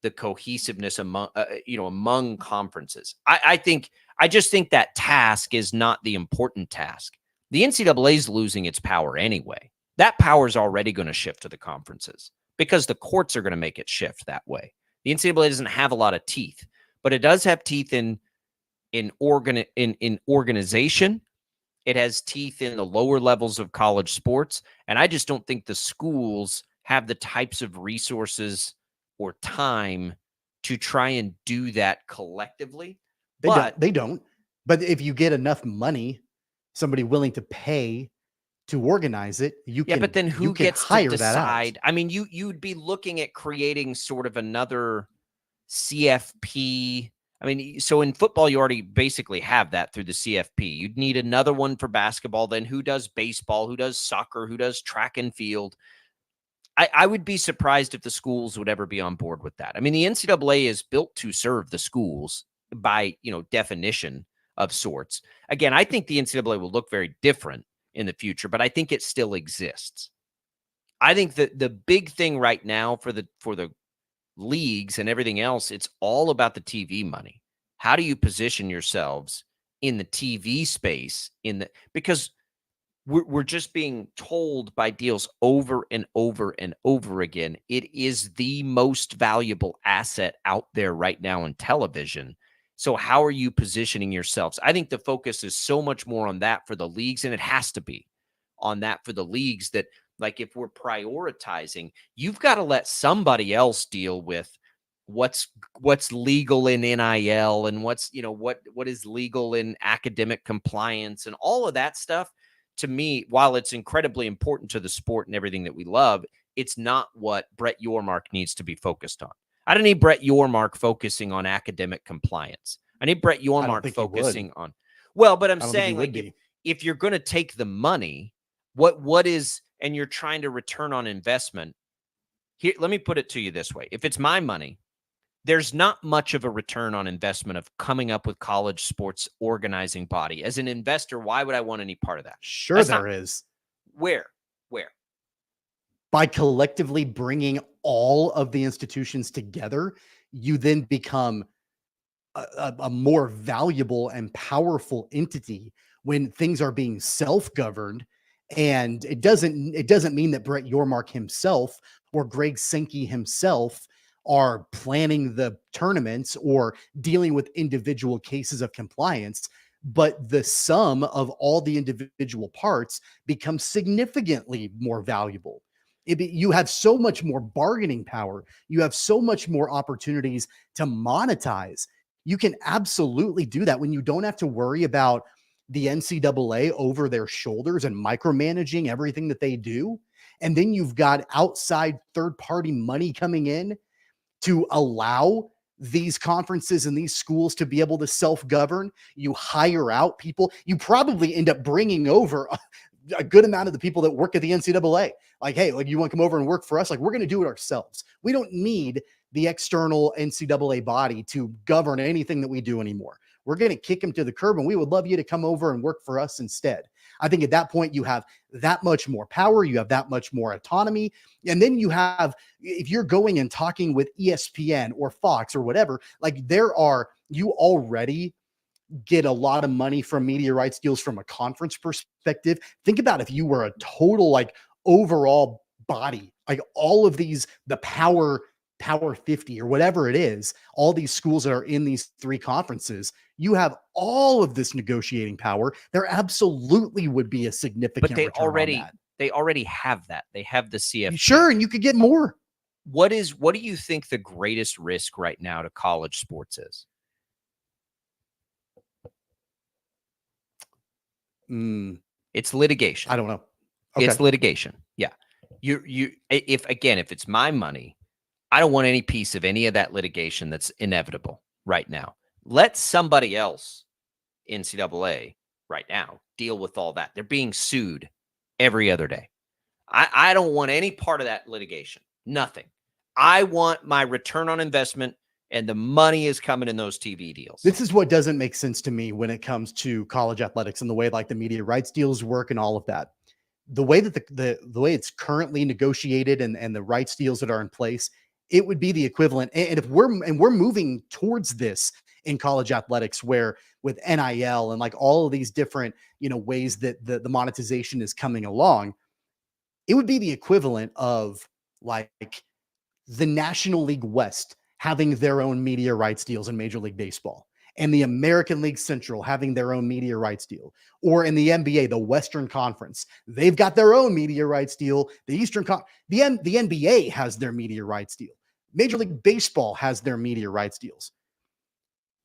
the cohesiveness among conferences. I just think that task is not the important task. The NCAA is losing its power anyway. That power is already going to shift to the conferences because the courts are going to make it shift that way. The NCAA doesn't have a lot of teeth, but it does have teeth in organization. It has teeth in the lower levels of college sports. And I just don't think the schools have the types of resources or time to try and do that collectively. They don't. But if you get enough money, somebody willing to pay to organize it. You Yeah, can, but then you who can gets to hire that out. decide? I mean, you'd be looking at creating sort of another CFP. I mean, so in football, you already basically have that through the CFP. You'd need another one for basketball. Then who does baseball? Who does soccer? Who does track and field? I would be surprised if the schools would ever be on board with that. I mean, the NCAA is built to serve the schools by, definition of sorts. Again, I think the NCAA will look very different in the future, but I think it still exists. I think that the big thing right now for the leagues and everything else, it's all about the TV money. How do you position yourselves in the TV space because we're just being told by deals over and over and over again. It is the most valuable asset out there right now in television. So how are you positioning yourselves? I think the focus is so much more on that for the leagues, and it has to be on that for the leagues, that like if we're prioritizing, you've got to let somebody else deal with what's legal in NIL and what's, what is legal in academic compliance and all of that stuff. To me, while it's incredibly important to the sport and everything that we love, it's not what Brett Yormark needs to be focused on. I don't need Brett Yormark focusing on academic compliance. I need Brett Yormark focusing on, but I'm saying, like, if you're going to take the money, what is, and you're trying to return on investment here, let me put it to you this way. If it's my money, there's not much of a return on investment of coming up with college sports organizing body. As an investor, why would I want any part of that? Sure, there is. Where? By collectively bringing all of the institutions together, you then become a more valuable and powerful entity when things are being self-governed. And it doesn't mean that Brett Yormark himself or Greg Sankey himself are planning the tournaments or dealing with individual cases of compliance, but the sum of all the individual parts becomes significantly more valuable. You have so much more bargaining power. You have so much more opportunities to monetize. You can absolutely do that when you don't have to worry about the NCAA over their shoulders and micromanaging everything that they do. And then you've got outside third-party money coming in to allow these conferences and these schools to be able to self-govern. You hire out people. You probably end up bringing over a good amount of the people that work at the NCAA. Like, hey, like, you want to come over and work for us? Like, we're going to do it ourselves. We don't need the external NCAA body to govern anything that we do anymore. We're going to kick them to the curb, and we would love you to come over and work for us instead. I think at that point, you have that much more power. You have that much more autonomy. And then you have, if you're going and talking with ESPN or Fox or whatever, like you already get a lot of money from media rights deals from a conference perspective. Think about if you were a total, like, overall body, like all of these, the Power 50 or whatever it is, all these schools that are in these three conferences, you have all of this negotiating power. There absolutely would be a significant, but they already have that. They have the CFP. Sure, and you could get more. What do you think the greatest risk right now to college sports is? It's litigation. I don't know. Okay. It's litigation. Yeah. If it's my money, I don't want any piece of any of that litigation that's inevitable right now. Let somebody else, NCAA, right now, deal with all that. They're being sued every other day. I don't want any part of that litigation. Nothing. I want my return on investment, and the money is coming in those TV deals. This is what doesn't make sense to me when it comes to college athletics and the way, like, the media rights deals work and all of that. The way that the way it's currently negotiated and the rights deals that are in place, it would be the equivalent. And if we're moving towards this in college athletics, where with NIL and like all of these different, ways that the monetization is coming along, it would be the equivalent of like the National League West having their own media rights deals in Major League Baseball, and the American League Central having their own media rights deal. Or in the NBA, the Western Conference, they've got their own media rights deal. The the NBA has their media rights deal. Major League Baseball has their media rights deals.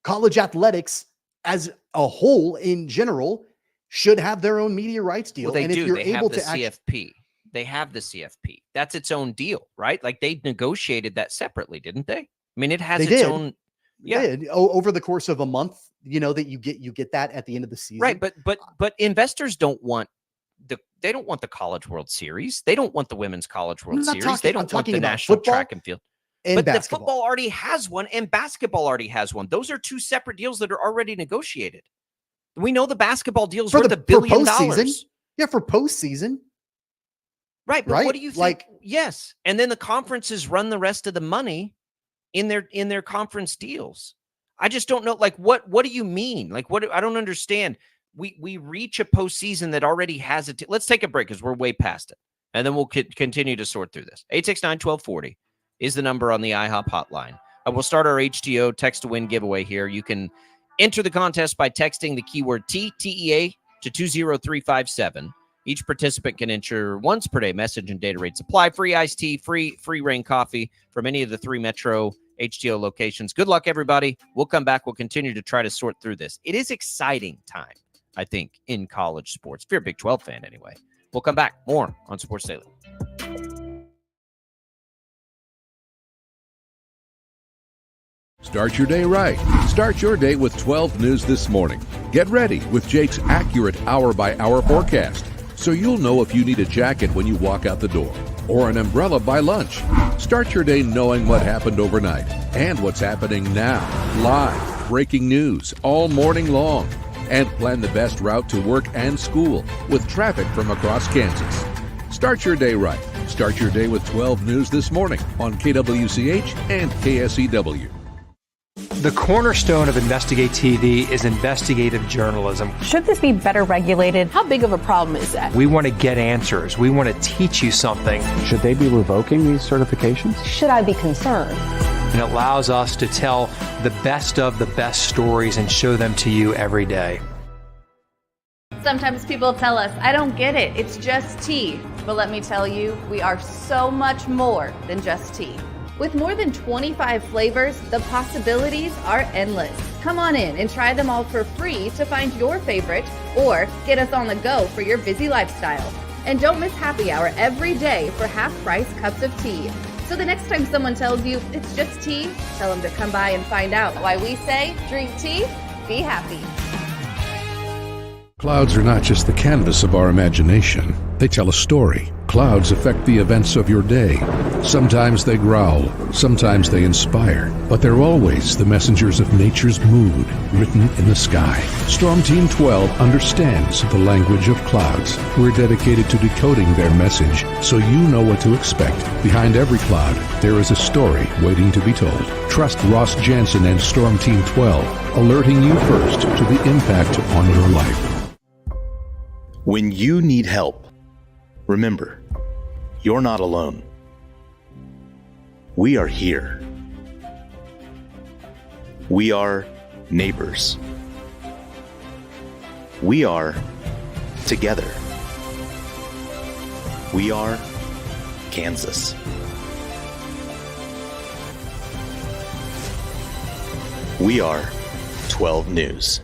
College athletics as a whole in general should have their own media rights deal. Well, they and do. if you're They able have the to CFP. They have the CFP. That's its own deal, right? Like they negotiated that separately, didn't they? I mean, it has its own. Yeah, over the course of a month, that you get that at the end of the season, right? But investors don't want they don't want the College World Series. They don't want the Women's College World Series. They don't want the National Track and Field. But the football already has one, and basketball already has one. Those are two separate deals that are already negotiated. We know the basketball deals worth $1 billion. Yeah, for postseason. Right, but what do you think? Yes, and then the conferences run the rest of the money in their conference deals. I just don't know. Like, what do you mean? Like, I don't understand. We reach a postseason that already has it. Let's take a break because we're way past it, and then we'll continue to sort through this. 869-1240 is the number on the IHOP hotline. We'll start our HTO text to win giveaway here. You can enter the contest by texting the keyword TEA to 20357. Each participant can enter once per day. Message and data rates apply. Free iced tea, free rain coffee from any of the 3 Metro HTO locations. Good luck, everybody. We'll come back. We'll continue to try to sort through this. It is exciting time, I think, in college sports. If you're a Big 12 fan, anyway. We'll come back. More on Sports Daily. Start your day right. Start your day with 12 News This Morning. Get ready with Jake's accurate hour-by-hour forecast, so you'll know if you need a jacket when you walk out the door or an umbrella by lunch. Start your day knowing what happened overnight and what's happening now. Live, breaking news all morning long. And plan the best route to work and school with traffic from across Kansas. Start your day right. Start your day with 12 News This Morning on KWCH and KSEW. The cornerstone of Investigate TV is investigative journalism. Should this be better regulated? How big of a problem is that? We want to get answers. We want to teach you something. Should they be revoking these certifications? Should I be concerned? And it allows us to tell the best of the best stories and show them to you every day. Sometimes people tell us, I don't get it, it's just tea. But let me tell you, we are so much more than just tea. With more than 25 flavors, the possibilities are endless. Come on in and try them all for free to find your favorite or get us on the go for your busy lifestyle. And don't miss happy hour every day for half-price cups of tea. So the next time someone tells you it's just tea, tell them to come by and find out why we say drink tea, be happy. Clouds are not just the canvas of our imagination. They tell a story. Clouds affect the events of your day. Sometimes they growl, sometimes they inspire, but they're always the messengers of nature's mood written in the sky. Storm Team 12 understands the language of clouds. We're dedicated to decoding their message so you know what to expect. Behind every cloud, there is a story waiting to be told. Trust Ross Jansen and Storm Team 12, alerting you first to the impact on your life. When you need help, remember, you're not alone. We are here. We are neighbors. We are together. We are Kansas. We are 12 News.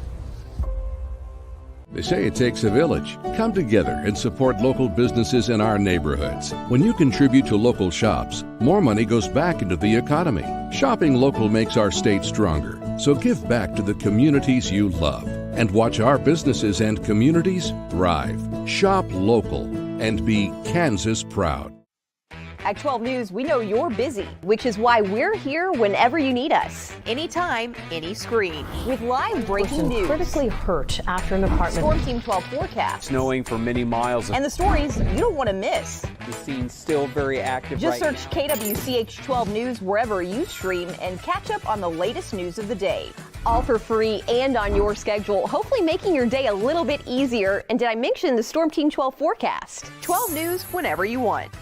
They say it takes a village. Come together and support local businesses in our neighborhoods. When you contribute to local shops, more money goes back into the economy. Shopping local makes our state stronger. So give back to the communities you love and watch our businesses and communities thrive. Shop local and be Kansas proud. At 12 News, we know you're busy, which is why we're here whenever you need us. Anytime, any screen. With live breaking news. Critically hurt after an apartment. Storm Team 12 forecast. Snowing for many miles. And the stories you don't want to miss. The scene's still very active. Just search KWCH 12 News wherever you stream and catch up on the latest news of the day. All for free and on your schedule, hopefully making your day a little bit easier. And did I mention the Storm Team 12 forecast? 12 News whenever you want.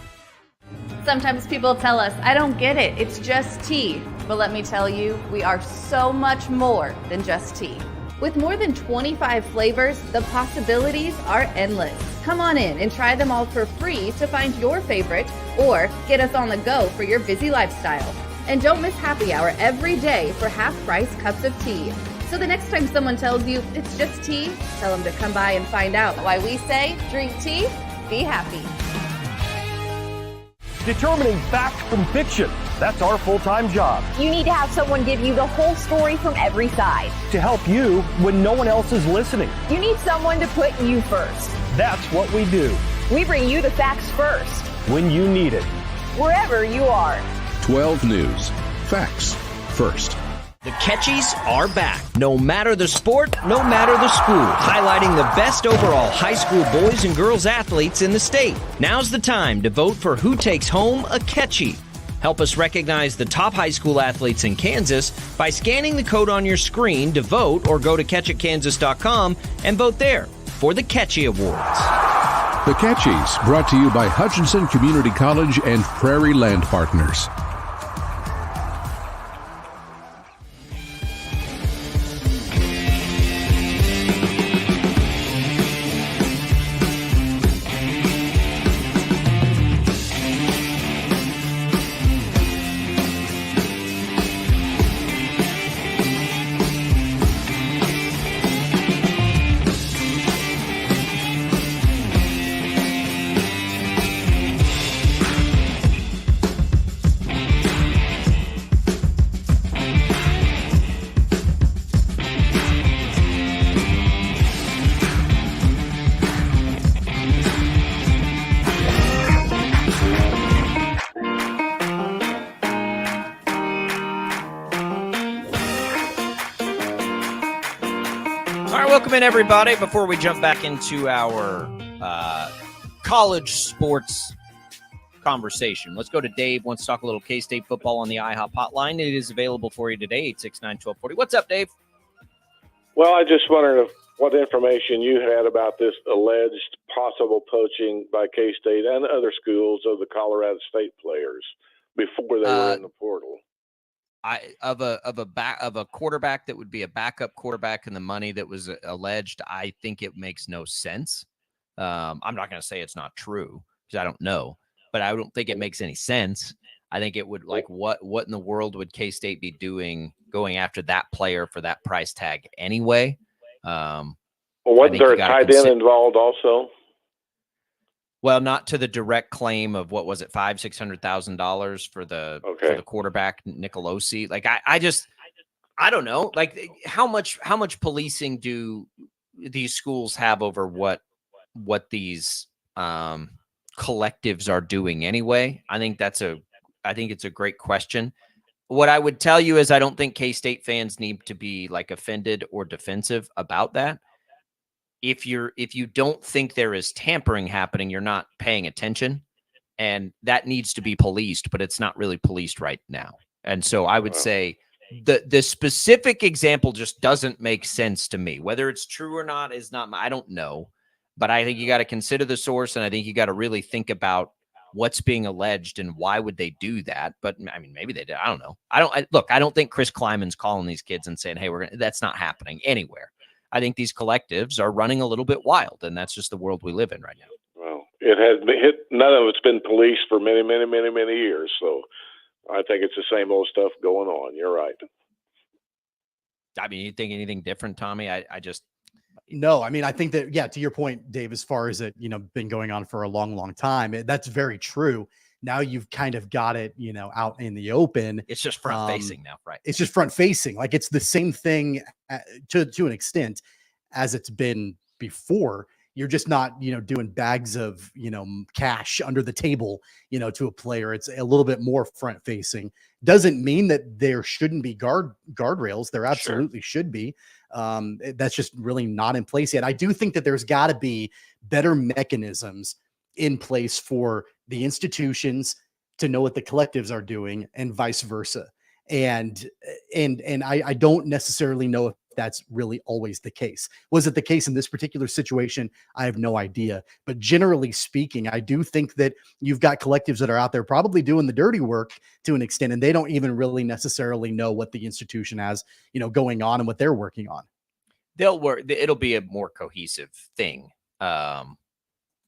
Sometimes people tell us, I don't get it, it's just tea. But let me tell you, we are so much more than just tea. With more than 25 flavors, the possibilities are endless. Come on in and try them all for free to find your favorite or get us on the go for your busy lifestyle. And don't miss happy hour every day for half-price cups of tea. So the next time someone tells you it's just tea, tell them to come by and find out why we say drink tea, be happy. Determining fact from fiction. That's our full-time job. You need to have someone give you the whole story from every side. To help you when no one else is listening. You need someone to put you first. That's what we do. We bring you the facts first. When you need it. Wherever you are. 12 News. Facts first. The Catchies are back. No matter the sport, no matter the school. Highlighting the best overall high school boys and girls athletes in the state. Now's the time to vote for who takes home a Catchie. Help us recognize the top high school athletes in Kansas by scanning the code on your screen to vote, or go to catchitkansas.com and vote there for the Catchie Awards. The Catchies, brought to you by Hutchinson Community College and Prairie Land Partners. Welcome in, everybody. Before we jump back into our college sports conversation, let's go to Dave. Wants to talk a little K-State football on the IHOP hotline. It is available for you today, 869-1240. What's up, Dave? Well, I just wondered what information you had about this alleged possible poaching by K-State and other schools of the Colorado State players before they were in the portal. Of a quarterback that would be a backup quarterback, and the money that was alleged, I think it makes no sense. I'm not going to say it's not true because I don't know, but I don't think it makes any sense. I think it would, like, what in the world would K-State be doing going after that player for that price tag anyway? Well, wasn't there a tight end involved also? Well, not to the direct claim of, what was it, $600,000 for the quarterback Nicolosi. Like, I don't know. Like, how much policing do these schools have over what these collectives are doing anyway? I think it's a great question. What I would tell you is I don't think K-State fans need to be like offended or defensive about that. If you don't think there is tampering happening, you're not paying attention, and that needs to be policed, but it's not really policed right now. And so I would say the specific example just doesn't make sense to me. Whether it's true or not is not, I don't know, but I think you got to consider the source, and I think you got to really think about what's being alleged and why would they do that. But I mean, maybe they did. I don't know. I don't think Chris Kleiman's calling these kids and saying, hey, that's not happening anywhere. I think these collectives are running a little bit wild, and that's just the world we live in right now. Well, it has been none of it's been policed for many, many, many, many years. So I think it's the same old stuff going on. You're right. I mean, you think anything different, Tommy? No, I mean, I think that, yeah, to your point, Dave, as far as it, been going on for a long, long time, that's very true. Now you've kind of got it, out in the open. It's just front facing now, right? It's just front facing. Like, it's the same thing to an extent as it's been before. You're just not, doing bags of, cash under the table, to a player. It's a little bit more front facing. Doesn't mean that there shouldn't be guardrails. There absolutely should be. That's just really not in place yet. I do think that there's got to be better mechanisms in place for the institutions to know what the collectives are doing, and vice versa. And I don't necessarily know if that's really always the case. Was it the case in this particular situation? I have no idea. But generally speaking, I do think that you've got collectives that are out there probably doing the dirty work to an extent, and they don't even really necessarily know what the institution has, going on and what they're working on. They'll work. It'll be a more cohesive thing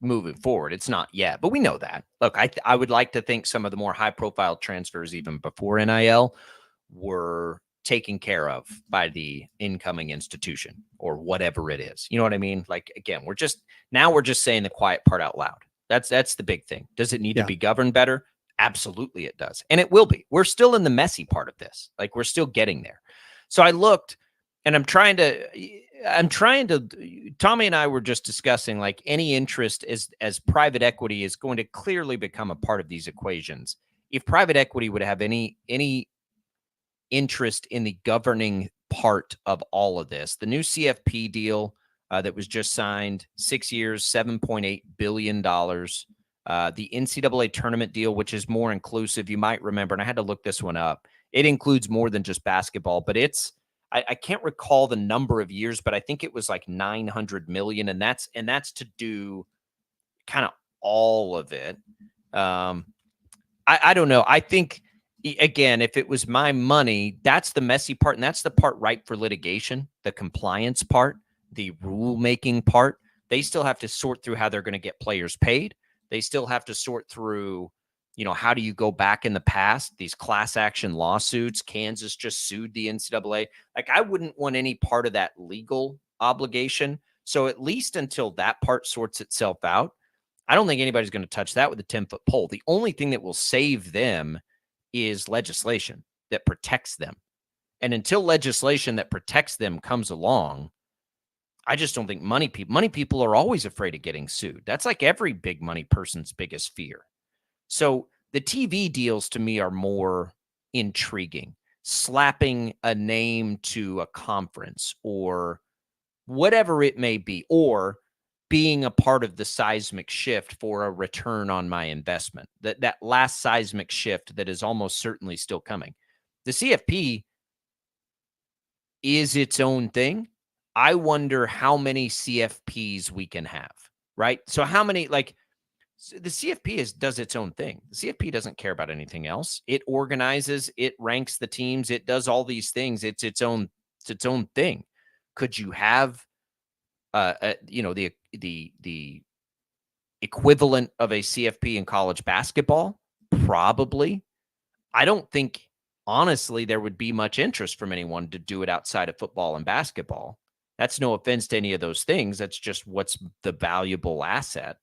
moving forward. It's not yet, but we know that. Look, I would like to think some of the more high profile transfers, even before NIL, were taken care of by the incoming institution or whatever it is. You know what I mean? Like, again, we're just saying the quiet part out loud. That's the big thing. Does it need to be governed better? Absolutely it does. And it will be. We're still in the messy part of this. Like, we're still getting there. So I looked, and I'm trying to, Tommy and I were just discussing, like, any interest as private equity is going to clearly become a part of these equations. If private equity would have any interest in the governing part of all of this, the new CFP deal that was just signed, 6 years, $7.8 billion. The NCAA tournament deal, which is more inclusive, you might remember, and I had to look this one up. It includes more than just basketball, but I can't recall the number of years, but I think it was like $900 million, and that's to do kind of all of it. I don't know. I think, again, if it was my money, that's the messy part, and that's the part ripe for litigation, the compliance part, the rulemaking part. They still have to sort through how they're going to get players paid. They still have to sort through, how do you go back in the past, these class action lawsuits. Kansas just sued the NCAA. Like, I wouldn't want any part of that legal obligation. So at least until that part sorts itself out, I don't think anybody's going to touch that with a 10-foot pole. The only thing that will save them is legislation that protects them. And until legislation that protects them comes along, I just don't think money people are always afraid of getting sued. That's like every big money person's biggest fear. So the TV deals to me are more intriguing. Slapping a name to a conference or whatever it may be, or being a part of the seismic shift for a return on my investment, that last seismic shift that is almost certainly still coming. The CFP is its own thing. I wonder how many CFPs we can have, right? So how many, like, the CFP does its own thing. The CFP doesn't care about anything else. It organizes, it ranks the teams, it does all these things. It's its own thing. Could you have the equivalent of a CFP in college basketball? Probably. I don't think, honestly, there would be much interest from anyone to do it outside of football and basketball. That's no offense to any of those things. That's just what's the valuable asset.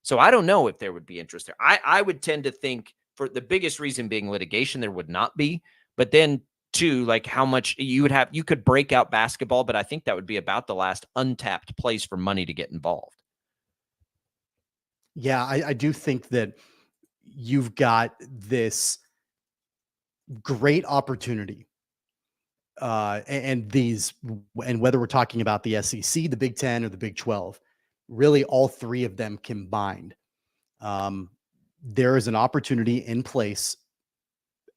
So I don't know if there would be interest there. I would tend to think, for the biggest reason being litigation, there would not be. But then, too, like, how much you could break out basketball, but I think that would be about the last untapped place for money to get involved. Yeah, I do think that you've got this great opportunity. And whether we're talking about the SEC, the Big 10, or the Big 12, really all three of them combined, there is an opportunity in place,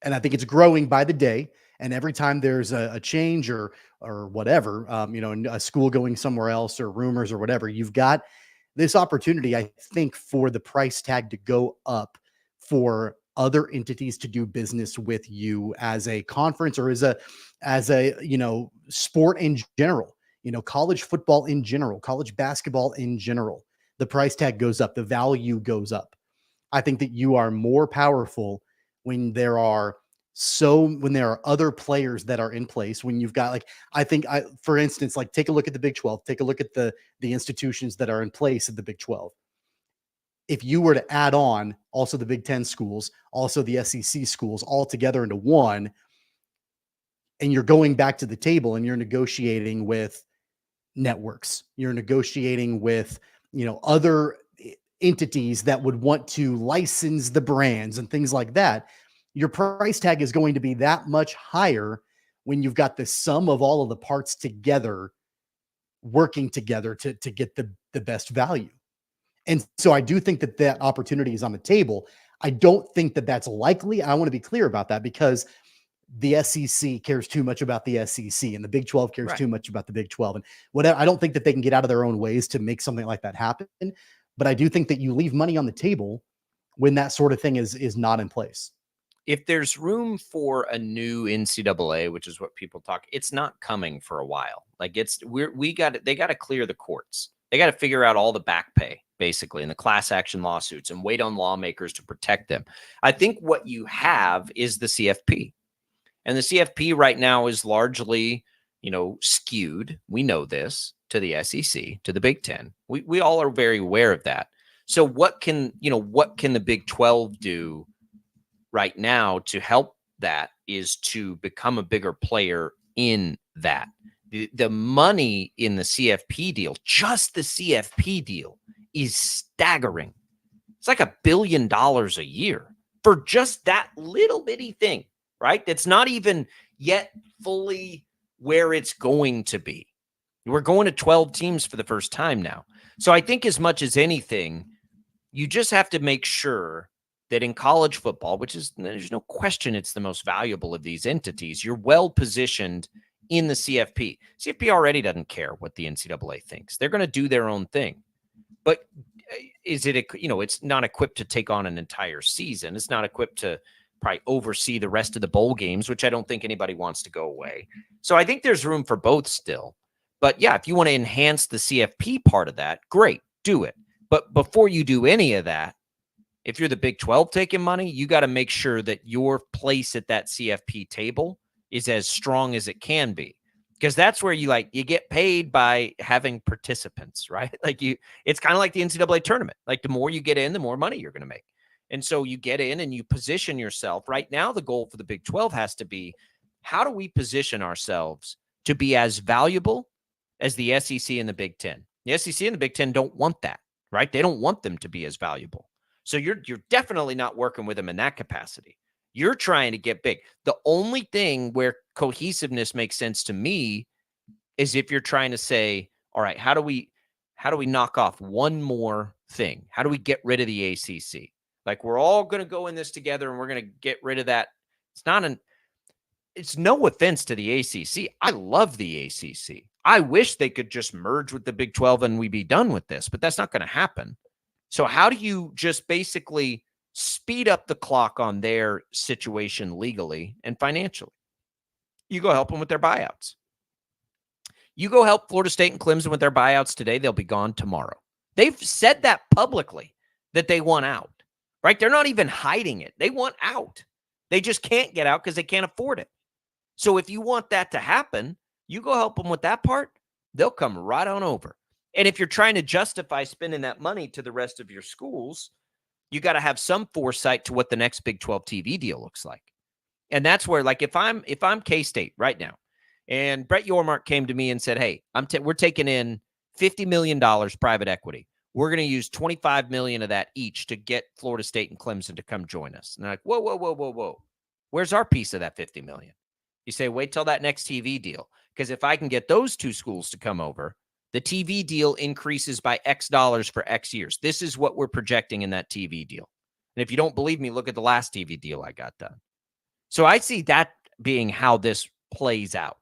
and I think it's growing by the day. And every time there's a change or whatever, a school going somewhere else or rumors or whatever, you've got this opportunity, I think, for the price tag to go up for other entities to do business with you as a conference or as a sport in general, college football in general, college basketball in general. The price tag goes up, the value goes up. I think that you are more powerful when there are other players that are in place, when you've got, for instance, like, take a look at the Big 12, take a look at the institutions that are in place at the Big 12. If you were to add on also the Big 10 schools, also the SEC schools, all together into one, and you're going back to the table and you're negotiating with networks, you're negotiating with, other entities that would want to license the brands and things like that, your price tag is going to be that much higher when you've got the sum of all of the parts together, working together to get the best value. And so I do think that opportunity is on the table. I don't think that that's likely. I want to be clear about that, because the SEC cares too much about the SEC and the Big 12 cares too much about the Big 12 and whatever. I don't think that they can get out of their own ways to make something like that happen. But I do think that you leave money on the table when that sort of thing is not in place. If there's room for a new NCAA, which is what people talk, it's not coming for a while. Like, they got to clear the courts. They got to figure out all the back pay, basically, and the class action lawsuits, and wait on lawmakers to protect them. I think what you have is the CFP. And the CFP right now is largely, skewed. We know this to the SEC, to the Big Ten. We all are very aware of that. So what can the Big 12 do right now to help that is to become a bigger player in that. The money in the CFP deal, just the CFP deal, is staggering. It's like $1 billion a year for just that little bitty thing, right? That's not even yet fully where it's going to be. We're going to 12 teams for the first time now. So I think as much as anything, you just have to make sure that in college football, which is, there's no question it's the most valuable of these entities, you're well positioned in the CFP. CFP already doesn't care what the NCAA thinks. They're going to do their own thing. But is it, it's not equipped to take on an entire season. It's not equipped to probably oversee the rest of the bowl games, which I don't think anybody wants to go away. So I think there's room for both still. But yeah, if you want to enhance the CFP part of that, great, do it. But before you do any of that, if you're the Big 12 taking money, you got to make sure that your place at that CFP table is as strong as it can be. Because that's where you get paid by having participants, right? It's kind of like the NCAA tournament. Like the more you get in, the more money you're going to make. And so you get in and you position yourself. Right now, the goal for the Big 12 has to be, how do we position ourselves to be as valuable as the SEC and the Big Ten? The SEC and the Big Ten don't want that, right? They don't want them to be as valuable. So you're definitely not working with them in that capacity. You're trying to get big. The only thing where cohesiveness makes sense to me is if you're trying to say, all right, how do we knock off one more thing? How do we get rid of the ACC? Like, we're all going to go in this together and we're going to get rid of that. It's no offense to the ACC. I love the ACC. I wish they could just merge with the Big 12 and we'd be done with this, but that's not going to happen. So how do you just basically speed up the clock on their situation legally and financially? You go help them with their buyouts. You go help Florida State and Clemson with their buyouts today, they'll be gone tomorrow. They've said that publicly, that they want out, right? They're not even hiding it. They want out. They just can't get out because they can't afford it. So if you want that to happen, you go help them with that part, they'll come right on over. And if you're trying to justify spending that money to the rest of your schools, you got to have some foresight to what the next Big 12 TV deal looks like. And that's where, like, if I'm K-State right now, and Brett Yormark came to me and said, hey, we're taking in $50 million private equity. We're going to use $25 million of that each to get Florida State and Clemson to come join us. And they're like, whoa. Where's our piece of that $50 million? You say, wait till that next TV deal. Because if I can get those two schools to come over, the TV deal increases by X dollars for X years. This is what we're projecting in that TV deal. And if you don't believe me, look at the last TV deal I got done. So I see that being how this plays out.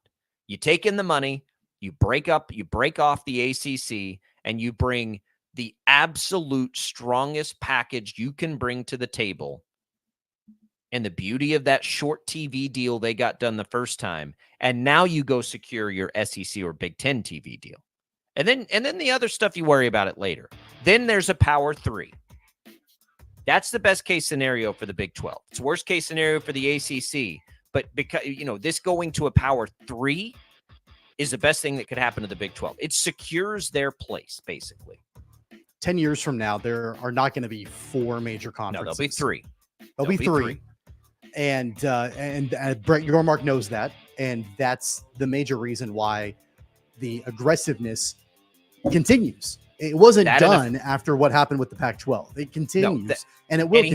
You take in the money, you break off the ACC, and you bring the absolute strongest package you can bring to the table. And the beauty of that short TV deal they got done the first time. And now you go secure your SEC or Big Ten TV deal. And then the other stuff you worry about it later. Then there's a Power 3. That's the best case scenario for the Big 12. It's worst case scenario for the ACC. But because, this going to a Power 3 is the best thing that could happen to the Big 12. It secures their place, basically. 10 years from now, there are not going to be 4 major conferences. No, there'll be 3. There'll be three. And Brett Yormark knows that. And that's the major reason why the aggressiveness continues. It wasn't done after what happened with the Pac-12. It continues, and it will. And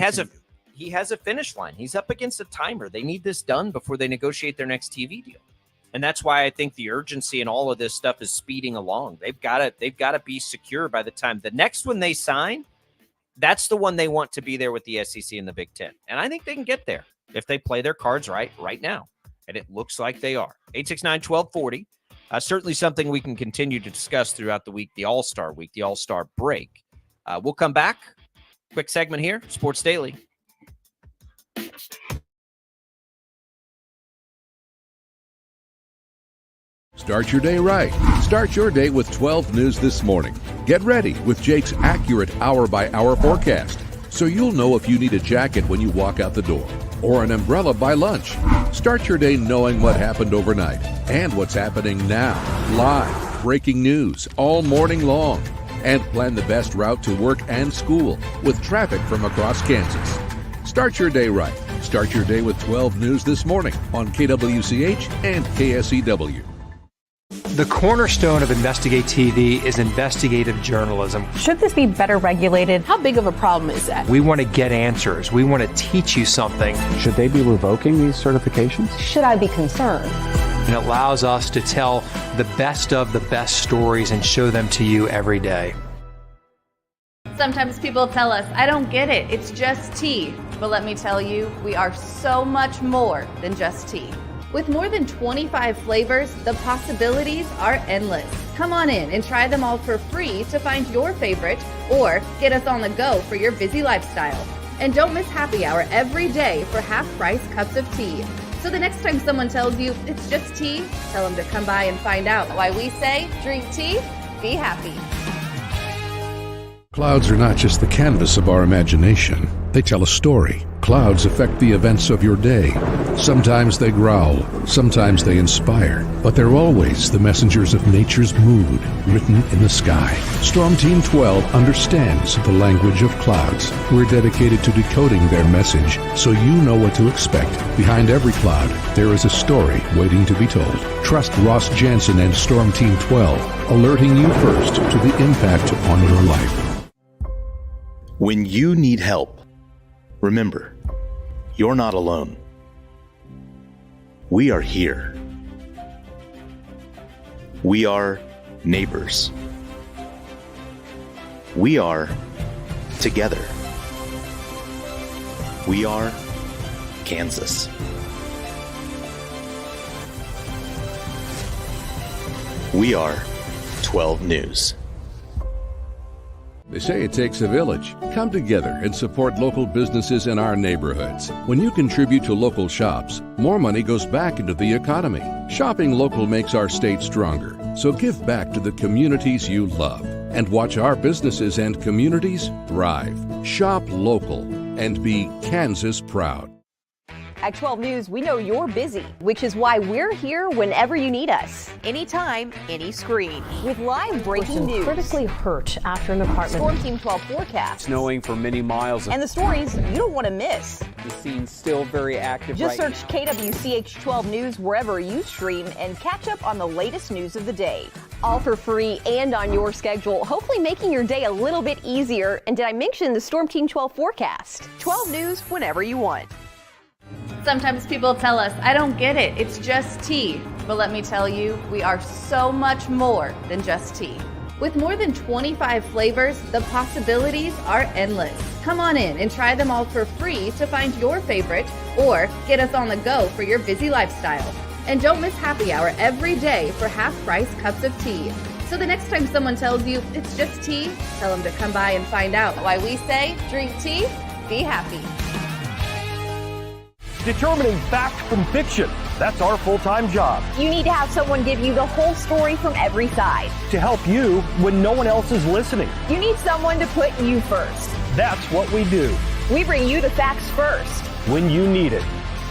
he has a finish line. He's up against a timer. They need this done before they negotiate their next TV deal, and that's why I think the urgency and all of this stuff is speeding along. They've got to be secure by the time the next one they sign. That's the one they want to be there with the SEC and the Big Ten, and I think they can get there if they play their cards right now, and it looks like they are. 869-1240. Certainly something we can continue to discuss throughout the week, the All-Star week, the All-Star break. We'll come back. Quick segment here, Sports Daily. Start your day right. Start your day with 12 News this morning. Get ready with Jake's accurate hour-by-hour forecast, so you'll know if you need a jacket when you walk out the door, or an umbrella by lunch. Start your day knowing what happened overnight and what's happening now. Live, breaking news all morning long. And plan the best route to work and school with traffic from across Kansas. Start your day right. Start your day with 12 News this morning on KWCH and KSEW. The cornerstone of Investigate TV is investigative journalism. Should this be better regulated? How big of a problem is that? We want to get answers. We want to teach you something. Should they be revoking these certifications? Should I be concerned? And it allows us to tell the best of the best stories and show them to you every day. Sometimes people tell us, I don't get it, it's just tea. But let me tell you, we are so much more than just tea. With more than 25 flavors, the possibilities are endless. Come on in and try them all for free to find your favorite or get us on the go for your busy lifestyle. And don't miss happy hour every day for half-price cups of tea. So the next time someone tells you it's just tea, tell them to come by and find out why we say drink tea, be happy. Clouds are not just the canvas of our imagination. They tell a story. Clouds affect the events of your day. Sometimes they growl, sometimes they inspire, but they're always the messengers of nature's mood written in the sky. Storm Team 12 understands the language of clouds. We're dedicated to decoding their message so you know what to expect. Behind every cloud, there is a story waiting to be told. Trust Ross Jansen and Storm Team 12, alerting you first to the impact on your life. When you need help, remember, you're not alone. We are here. We are neighbors. We are together. We are Kansas. We are 12 News. They say it takes a village. Come together and support local businesses in our neighborhoods. When you contribute to local shops, more money goes back into the economy. Shopping local makes our state stronger. So give back to the communities you love and watch our businesses and communities thrive. Shop local and be Kansas proud. At 12 News, we know you're busy, which is why we're here whenever you need us. Anytime, any screen. With live breaking news. Critically hurt after an apartment. Storm Team 12 forecast. Snowing for many miles. And the stories you don't want to miss. The scene's still very active. Just search KWCH 12 News wherever you stream and catch up on the latest news of the day. All for free and on your schedule, hopefully making your day a little bit easier. And did I mention the Storm Team 12 forecast? 12 News whenever you want. Sometimes people tell us, I don't get it, it's just tea. But let me tell you, we are so much more than just tea. With more than 25 flavors, the possibilities are endless. Come on in and try them all for free to find your favorite or get us on the go for your busy lifestyle. And don't miss happy hour every day for half-price cups of tea. So the next time someone tells you it's just tea, tell them to come by and find out why we say drink tea, be happy. Determining fact from fiction. That's our full-time job. You need to have someone give you the whole story from every side. To help you when no one else is listening. You need someone to put you first. That's what we do. We bring you the facts first. When you need it.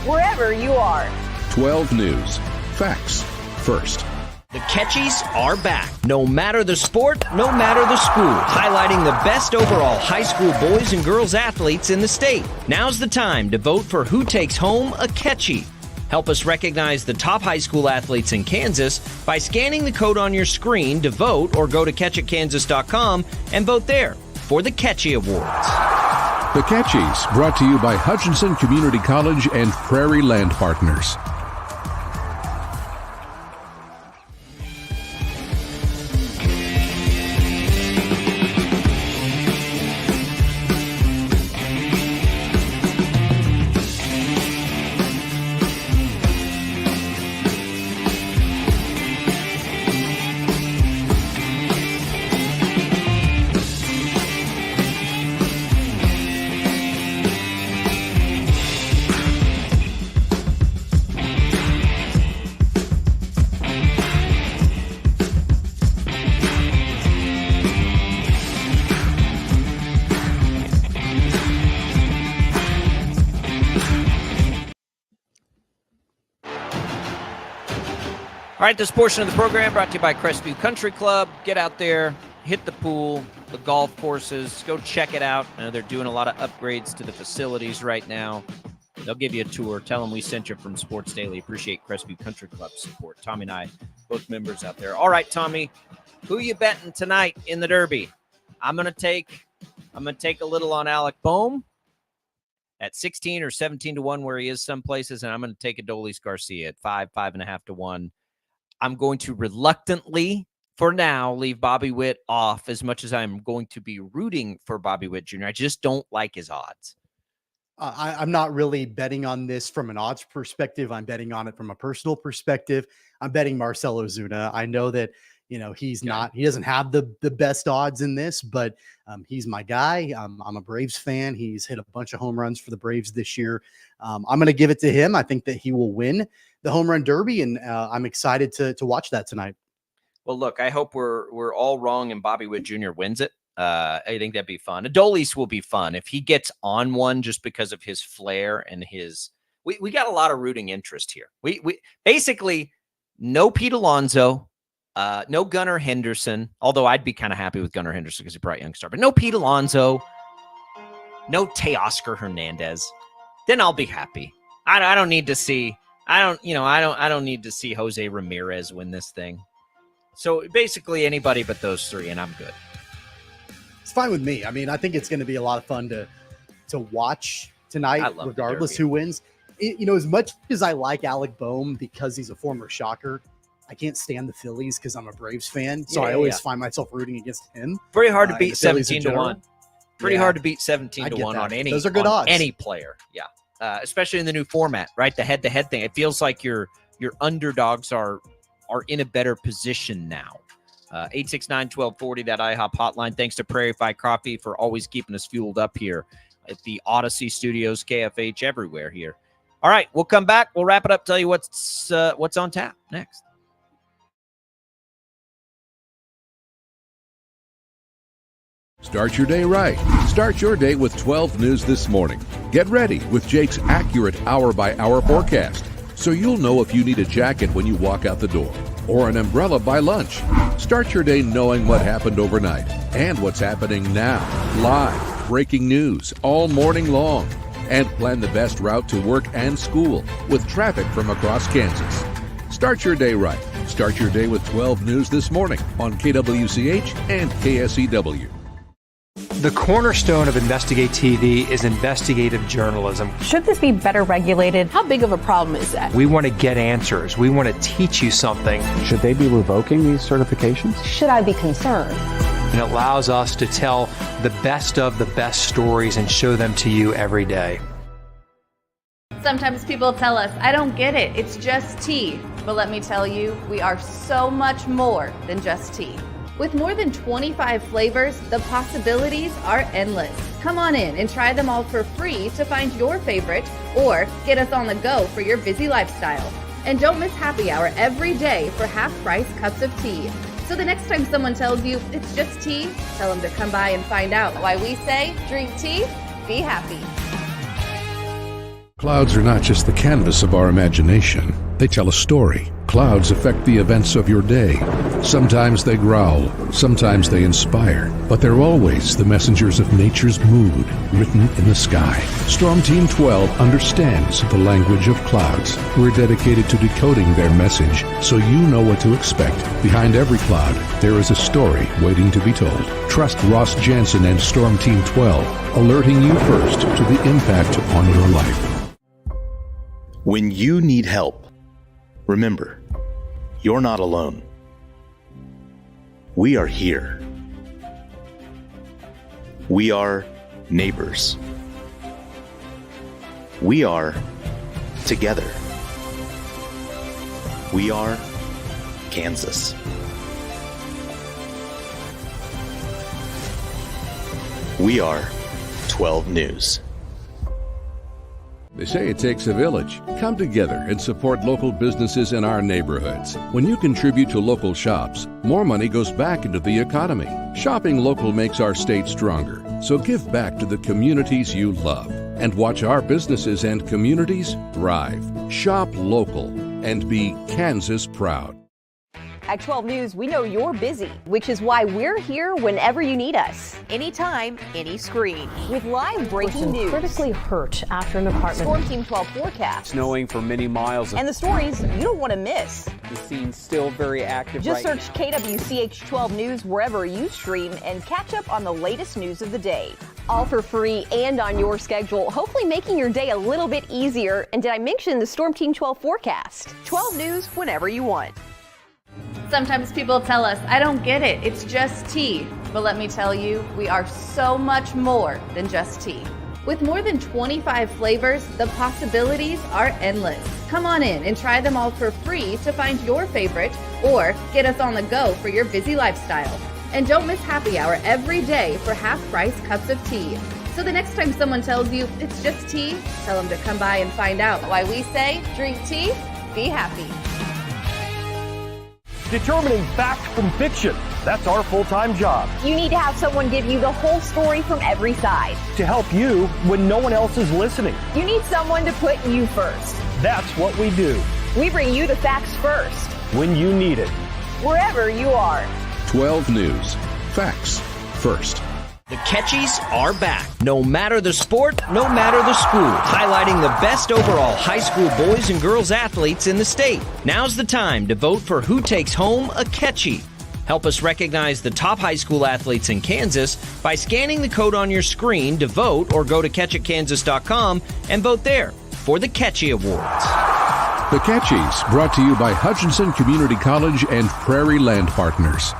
Wherever you are. 12 News. Facts first. The Catchies are back. No matter the sport, no matter the school. Highlighting the best overall high school boys and girls athletes in the state. Now's the time to vote for who takes home a Catchie. Help us recognize the top high school athletes in Kansas by scanning the code on your screen to vote or go to catchitkansas.com and vote there for the Catchie Awards. The Catchies, brought to you by Hutchinson Community College and Prairie Land Partners. All right, this portion of the program brought to you by Crestview Country Club. Get out there, hit the pool, the golf courses, go check it out. They're doing a lot of upgrades to the facilities right now. They'll give you a tour. Tell them we sent you from Sports Daily. Appreciate Crestview Country Club support. Tommy and I, both members out there. All right, Tommy, who you betting tonight in the Derby? I'm gonna take a little on Alec Boehm at 16 or 17 to 1 where he is some places, and I'm gonna take Adolis Garcia at 5.5 to 1. I'm going to reluctantly, for now, leave Bobby Witt off as much as I'm going to be rooting for Bobby Witt Jr. I just don't like his odds. I'm not really betting on this from an odds perspective. I'm betting on it from a personal perspective. I'm betting Marcell Ozuna. I know that, he doesn't have the best odds in this, but he's my guy. I'm a Braves fan. He's hit a bunch of home runs for the Braves this year. I'm going to give it to him. I think that he will win the home run derby, and I'm excited to watch that tonight. Well, look, I hope we're all wrong and Bobby Witt Jr. wins it. I think that'd be fun. Adolis will be fun if he gets on one just because of his flair and his. We got a lot of rooting interest here. We basically no Pete Alonso, no Gunnar Henderson. Although I'd be kind of happy with Gunnar Henderson because he's a bright young star, but no Pete Alonso, no Teoscar Hernandez. Then I'll be happy. I don't need to see. I don't need to see Jose Ramirez win this thing. So basically anybody but those three, and I'm good. It's fine with me. I mean, I think it's going to be a lot of fun to watch tonight, regardless who wins. As much as I like Alec Boehm because he's a former Shocker, I can't stand the Phillies because I'm a Braves fan. So I always find myself rooting against him. Very hard to beat 17 to 1. Pretty hard to beat 17 to 1 on any. Those are good odds. Any player. Yeah. Especially in the new format, right? The head-to-head thing. It feels like your underdogs are in a better position now. 869-1240, that IHOP hotline. Thanks to Prairie Fire Coffee for always keeping us fueled up here at the Odyssey Studios, KFH, everywhere here. All right, we'll come back. We'll wrap it up, tell you what's on tap next. Start your day right. Start your day with 12 News This Morning. Get ready with Jake's accurate hour-by-hour forecast, so you'll know if you need a jacket when you walk out the door or an umbrella by lunch. Start your day knowing what happened overnight and what's happening now. Live, breaking news all morning long. And plan the best route to work and school with traffic from across Kansas. Start your day right. Start your day with 12 News This Morning on KWCH and KSEW. The cornerstone of Investigate TV is investigative journalism. Should this be better regulated? How big of a problem is that? We want to get answers. We want to teach you something. Should they be revoking these certifications? Should I be concerned? And it allows us to tell the best of the best stories and show them to you every day. Sometimes people tell us, I don't get it, it's just tea. But let me tell you, we are so much more than just tea. With more than 25 flavors, the possibilities are endless. Come on in and try them all for free to find your favorite or get us on the go for your busy lifestyle. And don't miss happy hour every day for half-price cups of tea. So the next time someone tells you it's just tea, tell them to come by and find out why we say drink tea, be happy. Clouds are not just the canvas of our imagination. They tell a story. Clouds affect the events of your day. Sometimes they growl, sometimes they inspire, but they're always the messengers of nature's mood written in the sky. Storm Team 12 understands the language of clouds. We're dedicated to decoding their message so you know what to expect. Behind every cloud, there is a story waiting to be told. Trust Ross Jansen and Storm Team 12, alerting you first to the impact on your life. When you need help, remember, you're not alone. We are here. We are neighbors. We are together. We are Kansas. We are 12 News. They say it takes a village. Come together and support local businesses in our neighborhoods. When you contribute to local shops, more money goes back into the economy. Shopping local makes our state stronger. So give back to the communities you love and watch our businesses and communities thrive. Shop local and be Kansas proud. At 12 News, we know you're busy, which is why we're here whenever you need us. Anytime, any screen. With live breaking news. Critically hurt after an apartment. Storm Team 12 forecast. Snowing for many miles. And the stories you don't want to miss. The scene's still very active Just right search KWCH 12 News wherever you stream and catch up on the latest news of the day. All for free and on your schedule, hopefully making your day a little bit easier. And did I mention the Storm Team 12 forecast? 12 News whenever you want. Sometimes people tell us, I don't get it, it's just tea. But let me tell you, we are so much more than just tea. With more than 25 flavors, the possibilities are endless. Come on in and try them all for free to find your favorite or get us on the go for your busy lifestyle. And don't miss happy hour every day for half-price cups of tea. So the next time someone tells you it's just tea, tell them to come by and find out why we say drink tea, be happy. Determining fact from fiction. That's our full-time job. You need to have someone give you the whole story from every side. To help you when no one else is listening. You need someone to put you first. That's what we do. We bring you the facts first. When you need it. Wherever you are. 12 News. Facts first. The Catchies are back. No matter the sport, no matter the school. Highlighting the best overall high school boys and girls athletes in the state. Now's the time to vote for who takes home a Catchie. Help us recognize the top high school athletes in Kansas by scanning the code on your screen to vote, or go to catchitkansas.com and vote there for the Catchie Awards. The Catchies, brought to you by Hutchinson Community College and Prairie Land Partners.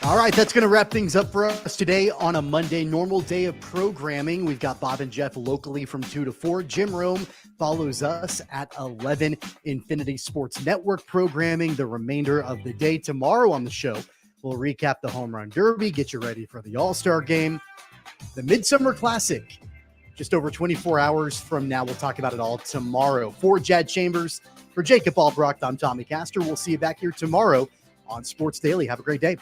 All right, that's going to wrap things up for us today on a Monday, normal day of programming. We've got Bob and Jeff locally from 2 to 4. Jim Rome follows us at 11. Infinity Sports Network programming the remainder of the day. Tomorrow on the show, we'll recap the Home Run Derby, get you ready for the All-Star Game, the Midsummer Classic. Just over 24 hours from now, we'll talk about it all tomorrow. For Jad Chambers, for Jacob Albrecht, I'm Tommy Castor. We'll see you back here tomorrow on Sports Daily. Have a great day.